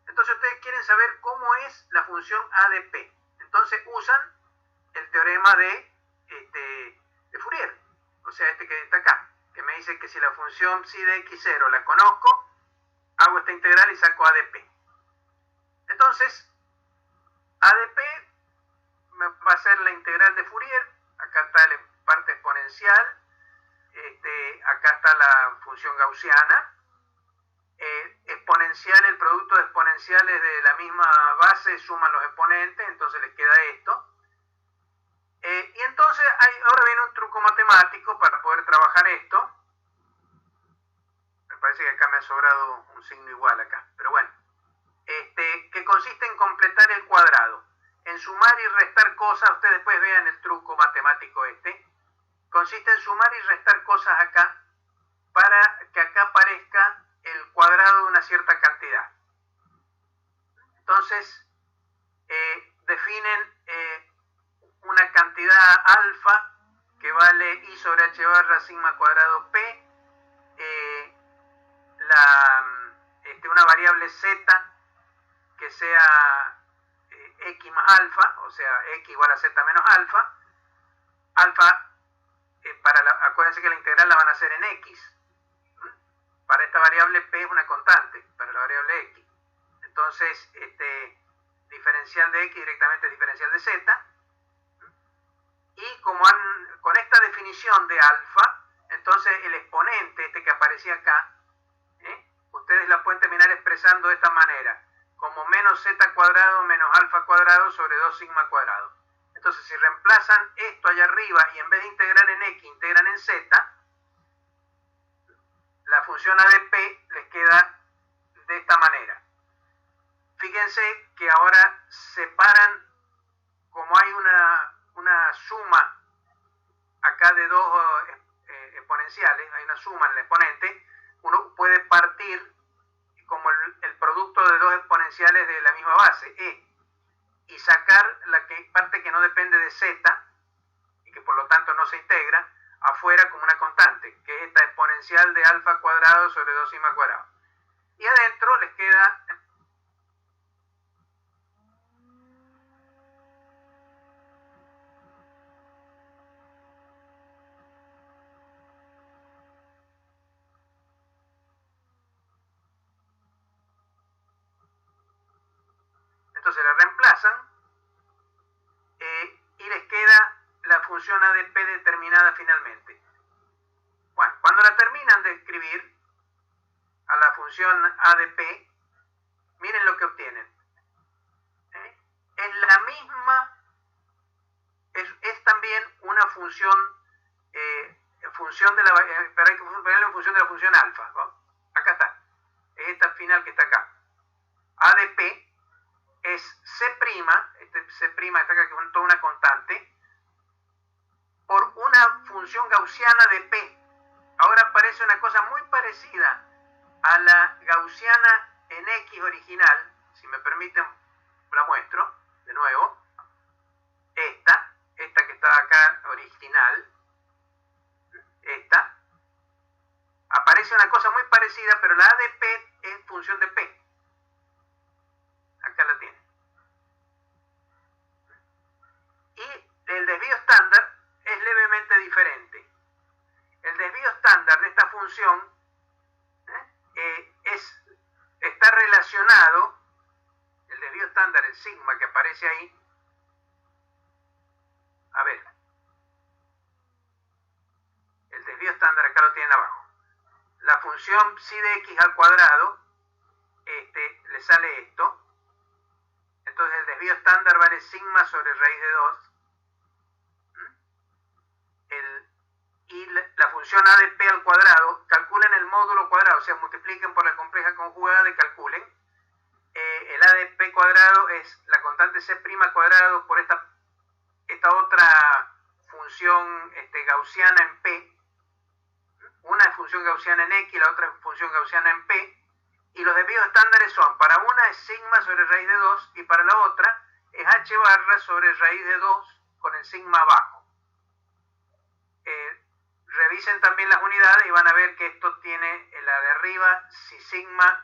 Entonces ustedes quieren saber cómo es la función a de p. Entonces usan el teorema de Fourier, o sea, que está acá, que me dice que si la función psi de x0 la conozco, hago esta integral y saco a de p. Entonces, a de p va a ser la integral de Fourier. Acá está la parte exponencial, acá está la función gaussiana. Exponencial, el producto de exponenciales de la misma base suman los exponentes, entonces les queda esto. Y entonces ahora viene un truco matemático para poder trabajar esto. Me parece que acá me ha sobrado un signo igual acá, pero bueno. Que consiste en completar el cuadrado. En sumar y restar cosas, ustedes después vean el truco matemático consiste en sumar y restar cosas acá para que acá aparezca el cuadrado de una cierta cantidad. Entonces, definen una cantidad alfa que vale i sobre h barra sigma cuadrado p, una variable z que sea x más alfa, o sea, x igual a z menos alfa. Alfa, acuérdense que la integral la van a hacer en x. Para esta variable p es una constante, para la variable x. Entonces, diferencial de x directamente es diferencial de z. Y con esta definición de alfa, entonces el exponente, que aparecía acá, ustedes la pueden terminar expresando de esta manera, como menos z cuadrado menos alfa cuadrado sobre 2 sigma cuadrado. Entonces, si reemplazan esto allá arriba y en vez de integrar en x, integran en z, la función a de p les queda de esta manera. Fíjense que ahora separan, como hay una suma acá de dos exponenciales, hay una suma en el exponente, uno puede partir como el producto de dos exponenciales de la misma base, y sacar la parte que no depende de z, y que por lo tanto no se integra, afuera como una constante, que es esta exponencial de alfa cuadrado sobre 2 sigma cuadrado. Y adentro les queda función A de P determinada finalmente. Bueno, cuando la terminan de escribir a la función A de P, miren lo que obtienen. Es la misma, es también una función, pero hay que ponerlo en función de la función alfa, ¿no? Acá está, es esta final que está acá. A de P es C', C' está acá, que es toda una constante, por una función gaussiana de P. Ahora aparece una cosa muy parecida a la gaussiana en X original. Si me permiten, la muestro de nuevo. Esta que está acá original, esta, aparece una cosa muy parecida, pero la A de P es función de P. Acá la tiene. Y el desvío estándar es levemente diferente. El desvío estándar de esta función está relacionado, el desvío estándar, el sigma que aparece ahí, a ver, el desvío estándar acá lo tienen abajo. La función psi de x al cuadrado, le sale esto. Entonces el desvío estándar vale sigma sobre raíz de 2. Y la función A de P al cuadrado, calculen el módulo cuadrado, o sea, multipliquen por la compleja conjugada y calculen. El A de P cuadrado es la constante C' cuadrado por esta otra función gaussiana en P. Una es función gaussiana en X, la otra es función gaussiana en P. Y los desvíos estándares son, para una es sigma sobre raíz de 2 y para la otra es h barra sobre raíz de 2 con el sigma abajo. Revisen también las unidades y van a ver que esto tiene, la de arriba, si sigma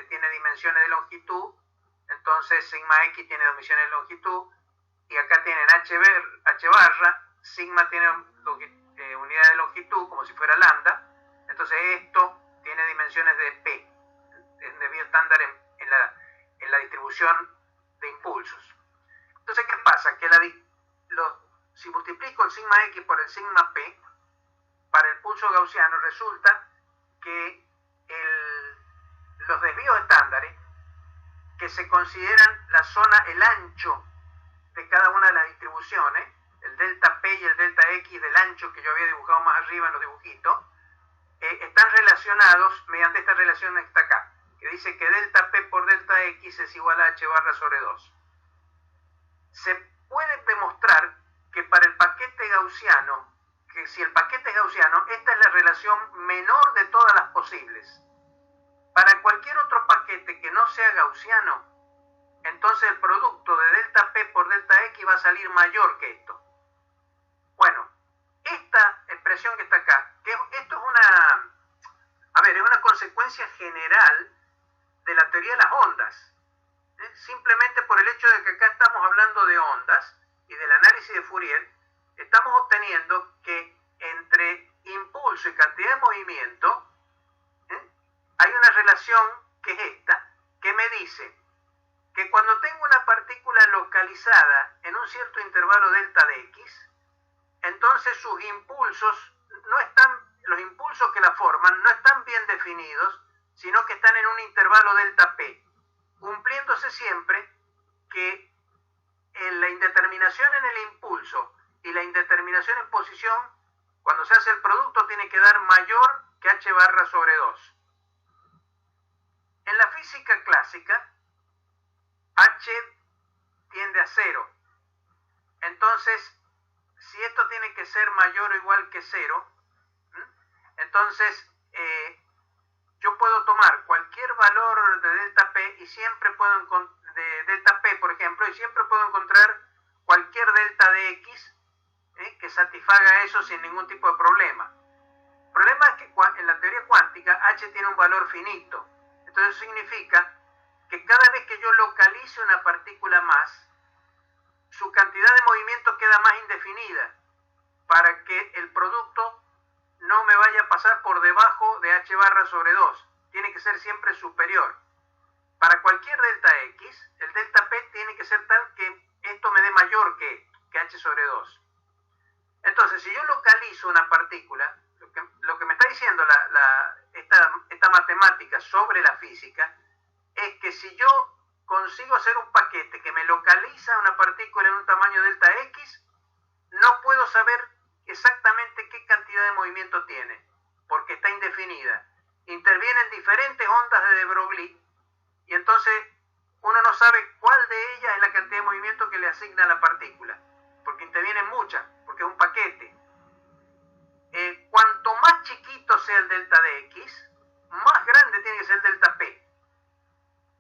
tiene dimensiones de longitud, entonces sigma x tiene dimensiones de longitud, y acá tienen h barra, sigma tiene unidad de longitud como si fuera lambda, entonces esto tiene dimensiones de p, en desvío estándar en la distribución de impulsos. Entonces, ¿qué pasa? Que si multiplico el sigma x por el sigma p, para el pulso gaussiano resulta que los desvíos estándares, que se consideran la zona, el ancho de cada una de las distribuciones, el delta p y el delta x del ancho que yo había dibujado más arriba en los dibujitos, están relacionados mediante esta relación que está acá, que dice que delta p por delta x es igual a h barra sobre 2. Se puede demostrar que para el paquete gaussiano, que si el paquete es gaussiano, esta es la relación menor de todas las posibles. Para cualquier otro paquete que no sea gaussiano, entonces el producto de delta p por delta x va a salir mayor que esto. Bueno, esta expresión que está acá, que esto es una consecuencia general de la teoría de las ondas. Simplemente por el hecho de que acá estamos hablando de ondas y del análisis de Fourier, estamos obteniendo que entre impulso y cantidad de movimiento hay una relación que es esta, que me dice que cuando tengo una partícula localizada en un cierto intervalo delta de x, entonces sus impulsos los impulsos que la forman no están bien definidos, sino que están en un intervalo delta p, cumpliéndose siempre que la indeterminación en el impulso y la indeterminación en posición, cuando se hace el producto, tiene que dar mayor que h barra sobre 2. En la física clásica, h tiende a 0. Entonces, si esto tiene que ser mayor o igual que 0, entonces yo puedo tomar cualquier valor de delta p y siempre de delta p, por ejemplo, y siempre puedo encontrar cualquier delta de x que satisfaga eso sin ningún tipo de problema. El problema es que en la teoría cuántica h tiene un valor finito. Entonces eso significa que cada vez que yo localice una partícula más, su cantidad de movimiento queda más indefinida para que el producto no me vaya a pasar por debajo de h barra sobre 2. Tiene que ser siempre superior. Para cualquier delta x, el delta p tiene que ser tal que esto me dé mayor que h sobre 2. localizo una partícula, lo que me está diciendo esta matemática sobre la física es que si yo consigo hacer un paquete que me localiza una partícula en un tamaño delta X, no puedo saber exactamente qué cantidad de movimiento tiene, porque está indefinida. Intervienen diferentes ondas de de Broglie y entonces uno no sabe cuál de ellas es la cantidad de movimiento que le asigna a la partícula, porque intervienen muchas, porque es un paquete. Cuanto más chiquito sea el delta de X, más grande tiene que ser el delta P.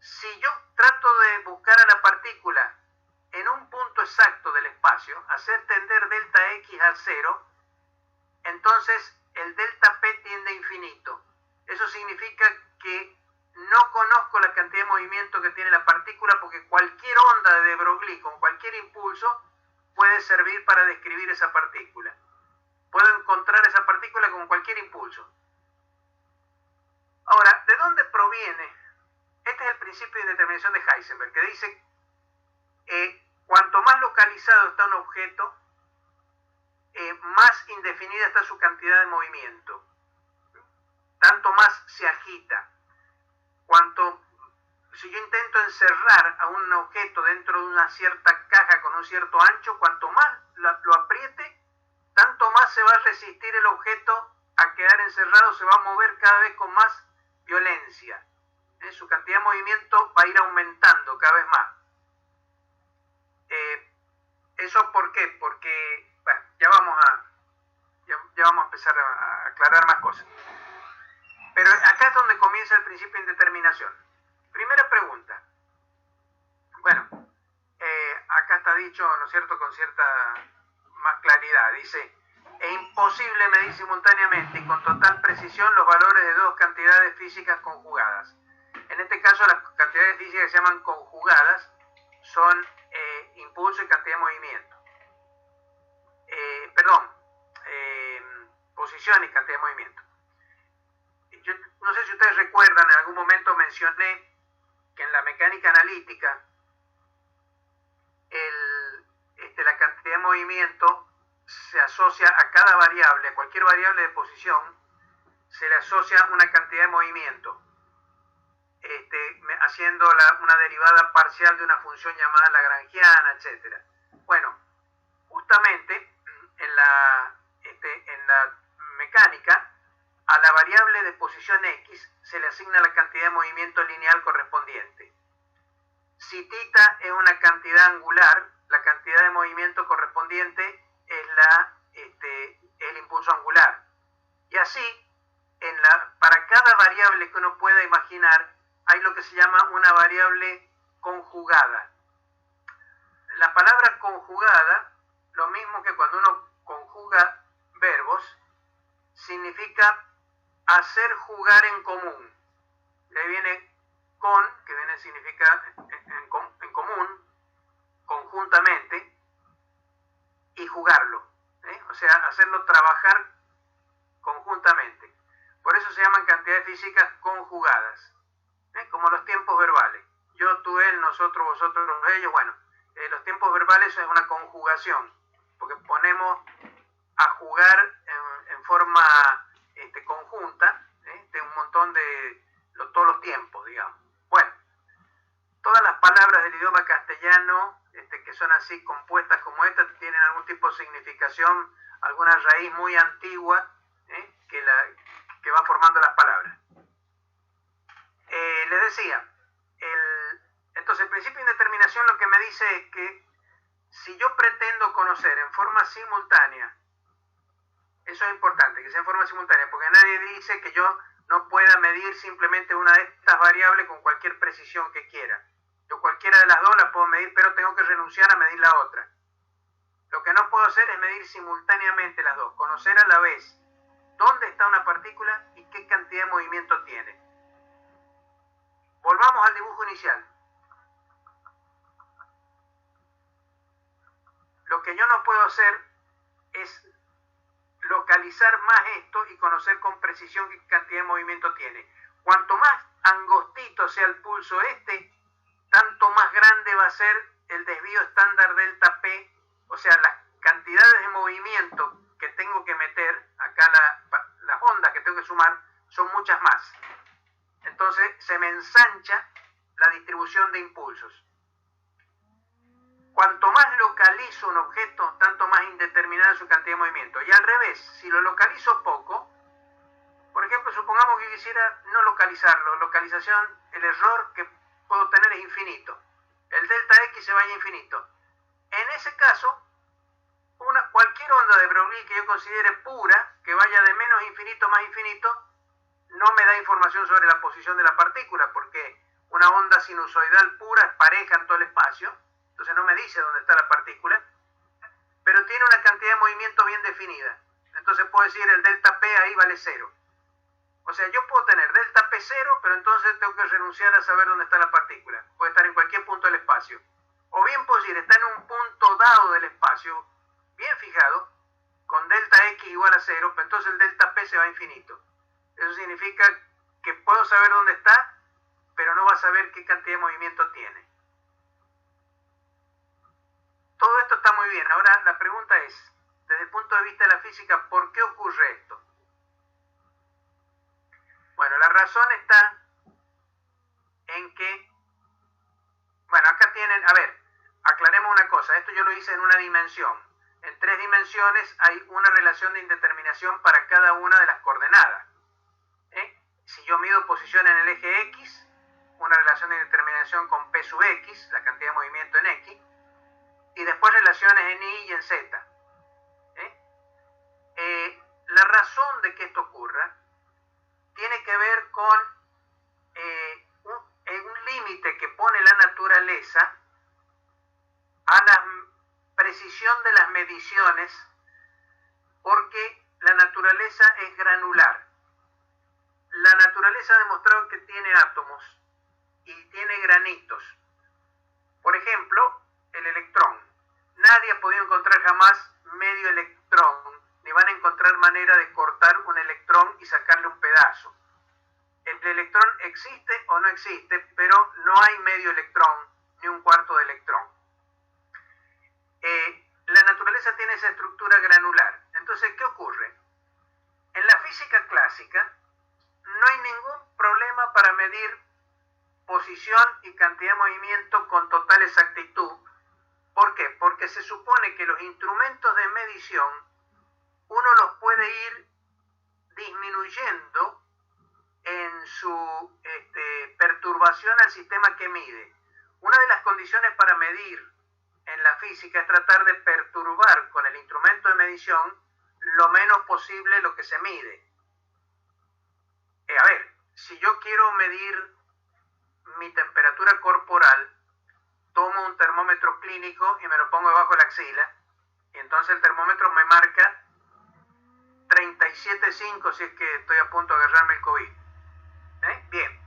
Si yo trato de buscar a la partícula en un punto exacto del espacio, hacer tender delta X al 0, entonces el delta P tiende a infinito. Eso significa que no conozco la cantidad de movimiento que tiene la partícula, porque cualquier onda de de Broglie con cualquier impulso puede servir para describir esa partícula. Puedo encontrar esa partícula con cualquier impulso. Ahora, ¿de dónde proviene? Este es el principio de indeterminación de Heisenberg, que dice cuanto más localizado está un objeto, más indefinida está su cantidad de movimiento. Tanto más se agita. Si yo intento encerrar a un objeto dentro de una cierta caja con un cierto ancho, cuanto más lo apriete, tanto más se va a resistir el objeto a quedar encerrado, se va a mover cada vez con más violencia. Su cantidad de movimiento va a ir aumentando cada vez más. ¿Eso por qué? Porque, bueno, ya vamos a empezar a aclarar más cosas. Pero acá es donde comienza el principio de indeterminación. Primera pregunta. Bueno, acá está dicho, ¿no es cierto?, con cierta más claridad. Dice, es imposible medir simultáneamente y con total precisión los valores de dos cantidades físicas conjugadas. En este caso, las cantidades físicas que se llaman conjugadas son impulso y cantidad de movimiento. Posición y cantidad de movimiento. Yo no sé si ustedes recuerdan, en algún momento mencioné que en la mecánica analítica la cantidad de movimiento se asocia a cada variable, a cualquier variable de posición, se le asocia una cantidad de movimiento, haciendo una derivada parcial de una función llamada lagrangiana, etc. Bueno, justamente en la mecánica, a la variable de posición X se le asigna la cantidad de movimiento lineal correspondiente. Si θ es una cantidad angular, la cantidad de movimiento correspondiente es el impulso angular. Y así, para cada variable que uno pueda imaginar, hay lo que se llama una variable conjugada. La palabra conjugada, lo mismo que cuando uno conjuga verbos, significa hacer jugar en común. De ahí viene con, que significa en común, conjuntamente, y jugarlo, o sea, hacerlo trabajar conjuntamente. Por eso se llaman cantidades físicas conjugadas, como los tiempos verbales. Yo, tú, él, nosotros, vosotros, ellos. Bueno, los tiempos verbales es una conjugación, porque ponemos a jugar en forma conjunta, de un montón de todos los tiempos, digamos. Bueno, todas las palabras del idioma castellano que son así compuestas como esta tienen algún tipo de significación, alguna raíz muy antigua que va formando las palabras. Les decía, entonces el principio de indeterminación lo que me dice es que si yo pretendo conocer en forma simultánea, eso es importante, que sea en forma simultánea, porque nadie dice que yo no pueda medir simplemente una de estas variables con cualquier precisión que quiera. Yo cualquiera de las dos la puedo medir, pero tengo que renunciar a medir la otra. Lo que no puedo hacer es medir simultáneamente las dos, conocer a la vez dónde está una partícula y qué cantidad de movimiento tiene. Volvamos al dibujo inicial. Lo que yo no puedo hacer es localizar más esto y conocer con precisión qué cantidad de movimiento tiene. Cuanto más angostito sea el pulso tanto más grande va a ser el desvío estándar delta P, o sea, las cantidades de movimiento que tengo que meter, acá las ondas que tengo que sumar, son muchas más. Entonces se me ensancha la distribución de impulsos. Cuanto más localizo un objeto, tanto más indeterminada es su cantidad de movimiento. Y al revés, si lo localizo poco, por ejemplo, supongamos que quisiera no localizarlo, localización, el error que puedo tener es infinito. El delta X se vaya a infinito. En ese caso, cualquier onda de Broglie que yo considere pura, que vaya de menos infinito a más infinito, no me da información sobre la posición de la partícula, porque una onda sinusoidal pura es pareja en todo el espacio, entonces no me dice dónde está la partícula, pero tiene una cantidad de movimiento bien definida. Entonces puedo decir el delta P ahí vale 0. O sea, yo puedo tener delta P 0, pero entonces tengo que renunciar a saber dónde está la partícula. Puede estar en cualquier punto del espacio. O bien puedo decir, está en un punto dado del espacio, bien fijado, con delta X igual a 0, pero entonces el delta P se va a infinito. Eso significa que puedo saber dónde está, pero no va a saber qué cantidad de movimiento tiene. Todo esto está muy bien. Ahora la pregunta es, desde el punto de vista de la física, ¿por qué ocurre esto? Bueno, la razón está en que, bueno, acá tienen, a ver, aclaremos una cosa, esto yo lo hice en una dimensión. En 3 dimensiones hay una relación de indeterminación para cada una de las coordenadas. Si yo mido posición en el eje X, una relación de indeterminación con P sub X, la cantidad de movimiento en X, y después relaciones en Y y en Z. La razón de que esto ocurra tiene que ver con un límite que pone la naturaleza a la precisión de las mediciones, porque la naturaleza es granular. La naturaleza ha demostrado que tiene átomos y tiene granitos. Por ejemplo, el electrón. Nadie ha podido encontrar jamás medio electrón, ni van a encontrar manera de cortar un electrón y sacarle un pedazo. El electrón existe o no existe, pero no hay medio electrón ni un cuarto de electrón. La naturaleza tiene esa estructura granular. Entonces, ¿qué ocurre? En la física clásica no hay ningún problema para medir posición y cantidad de movimiento con total exactitud. ¿Por qué? Porque se supone que los instrumentos de medición uno los puede ir disminuyendo en su perturbación al sistema que mide. Una de las condiciones para medir en la física es tratar de perturbar con el instrumento de medición lo menos posible lo que se mide. A ver, si yo quiero medir mi temperatura corporal, tomo un termómetro clínico y me lo pongo debajo de la axila, y entonces el termómetro me marca 37,5 si es que estoy a punto de agarrarme el COVID. Bien.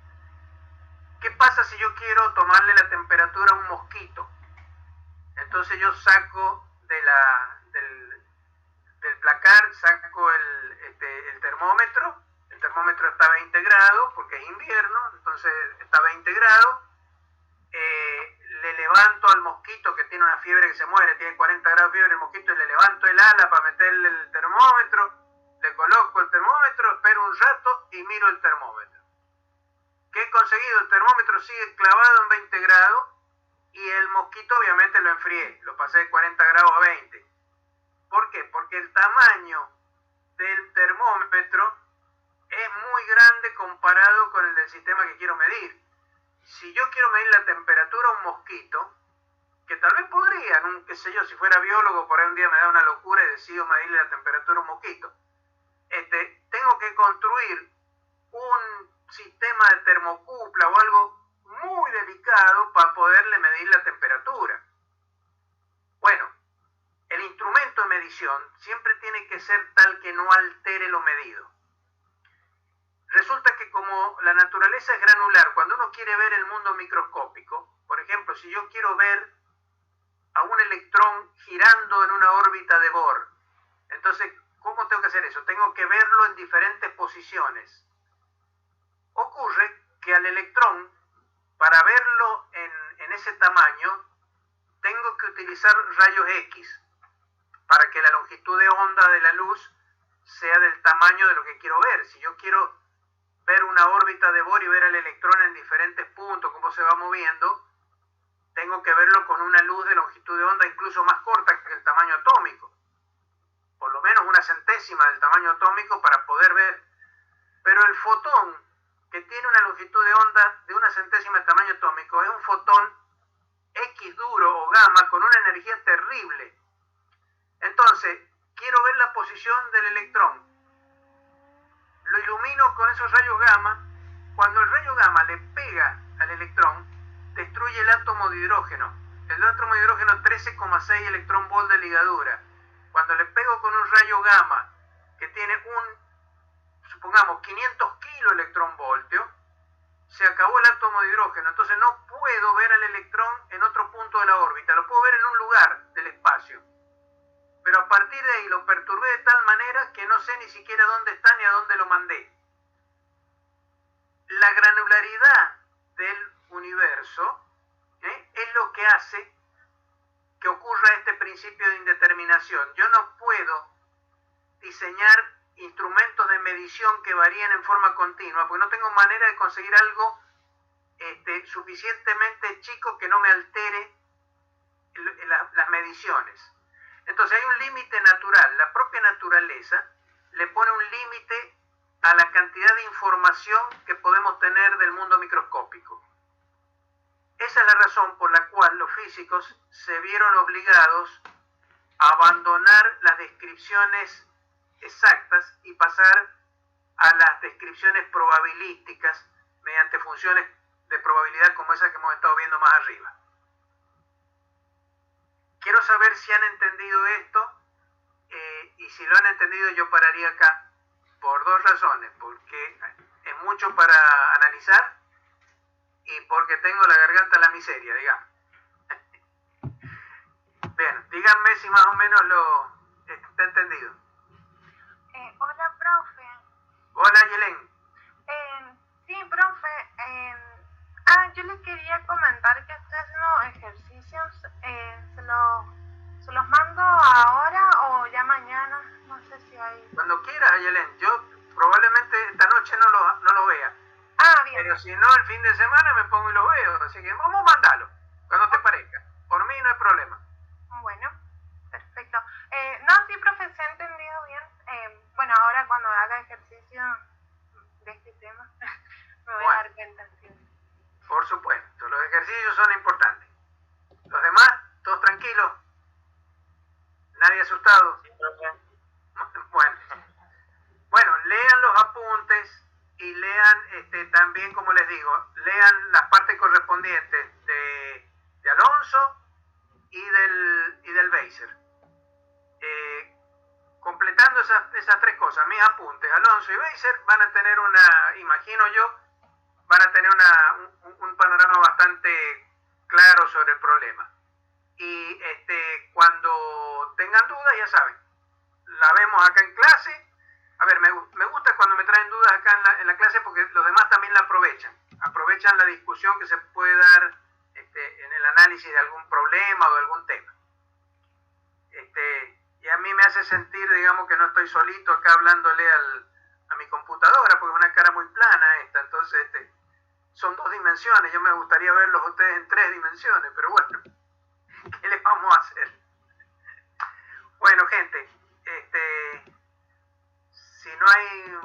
¿Qué pasa si yo quiero tomarle la temperatura a un mosquito? Entonces yo saco del placar, saco el termómetro. El termómetro está a 20 grados porque es invierno, entonces está a 20 grados. Le levanto al mosquito que tiene una fiebre que se muere, tiene 40 grados de fiebre el mosquito, y le levanto el ala para meterle el termómetro, le coloco el termómetro, espero un rato y miro el termómetro. ¿Qué he conseguido? El termómetro sigue clavado en 20 grados y el mosquito obviamente lo enfrié, lo pasé de 40 grados a 20. ¿Por qué? Porque el tamaño del termómetro es muy grande comparado con el del sistema que quiero medir. Si yo quiero medir la temperatura a un mosquito, que tal vez podría, qué sé yo, si fuera biólogo, por ahí un día me da una locura y decido medirle la temperatura a un mosquito, tengo que construir un sistema de termocupla o algo muy delicado para poderle medir la temperatura. Bueno, el instrumento de medición siempre tiene que ser tal que no altere lo medido. Resulta que como la naturaleza es granular, cuando uno quiere ver el mundo microscópico, por ejemplo, si yo quiero ver a un electrón girando en una órbita de Bohr, entonces, ¿cómo tengo que hacer eso? Tengo que verlo en diferentes posiciones. Ocurre que al electrón, para verlo en ese tamaño, tengo que utilizar rayos X. para que la longitud de onda de la luz sea del tamaño de lo que quiero ver. Si yo quiero ver una órbita de Bohr y ver al electrón en diferentes puntos, cómo se va moviendo, tengo que verlo con una luz de longitud de onda incluso más corta que el tamaño atómico, por lo menos una centésima del tamaño atómico para poder ver. Pero el fotón, que tiene una longitud de onda de una centésima del tamaño atómico, es un fotón X duro o gamma con una energía terrible. Entonces, quiero ver la posición del electrón. Lo ilumino con esos rayos gamma. Cuando el rayo gamma le pega al electrón, destruye el átomo de hidrógeno. El átomo de hidrógeno 13,6 electronvolt de ligadura. Cuando le pego con un rayo gamma que tiene supongamos 500 kiloelectronvoltios, se acabó el átomo de hidrógeno. Entonces no puedo ver al electrón en otro punto de la órbita, lo puedo ver en un lugar del espacio. Pero a partir de ahí lo perturbé de tal manera que no sé ni siquiera dónde está ni a dónde lo mandé. La granularidad del universo es lo que hace que ocurra este principio de indeterminación. Yo no puedo diseñar instrumentos de medición que varíen en forma continua, porque no tengo manera de conseguir algo suficientemente chico que no me altere las mediciones. Entonces hay un límite natural. La propia naturaleza le pone un límite a la cantidad de información que podemos tener del mundo microscópico. Esa es la razón por la cual los físicos se vieron obligados a abandonar las descripciones exactas y pasar a las descripciones probabilísticas mediante funciones de probabilidad como esa que hemos estado viendo más arriba. Quiero saber si han entendido esto, y si lo han entendido yo pararía acá por dos razones: porque es mucho para analizar y porque tengo la garganta a la miseria, digamos. Bien, díganme si más o menos lo está entendido. Hola, profe. Hola, Yelén. Sí, profe. Yo le quería comentar que estoy haciendo ejercicios. ¿Se los mando ahora o ya mañana? No sé si hay... Cuando quieras, Yelén. Yo probablemente esta noche no lo vea. Bien. Pero si no, el fin de semana me pongo y lo veo. Así que vamos a mandarlo cuando te parezca. Por mí no hay problema. Bueno, perfecto. No, sí, profe, se ha entendido bien. Bueno, ahora cuando haga ejercicio de este tema me voy a dar cuenta. Sí. Por supuesto, los ejercicios son importantes. Los demás, todos tranquilos. Nadie asustado. Bueno, lean los apuntes y lean también, como les digo, lean las partes correspondientes de Alonso y del Beiser. Completando esas tres cosas, mis apuntes, Alonso y Beiser van a tener imagino yo, van a tener un panorama bastante claro sobre el problema. Y cuando tengan dudas, ya saben, la vemos acá en clase. A ver, me gusta cuando me traen dudas acá en la clase, porque los demás también la aprovechan la discusión que se puede dar en el análisis de algún problema o de algún tema. Y a mí me hace sentir, digamos, que no estoy solito acá hablándole a mi computadora, porque es una cara muy plana esta. Entonces son 2 dimensiones. Yo me gustaría verlos a ustedes en 3 dimensiones, pero bueno, ¿qué les vamos a hacer? Bueno, gente, si no hay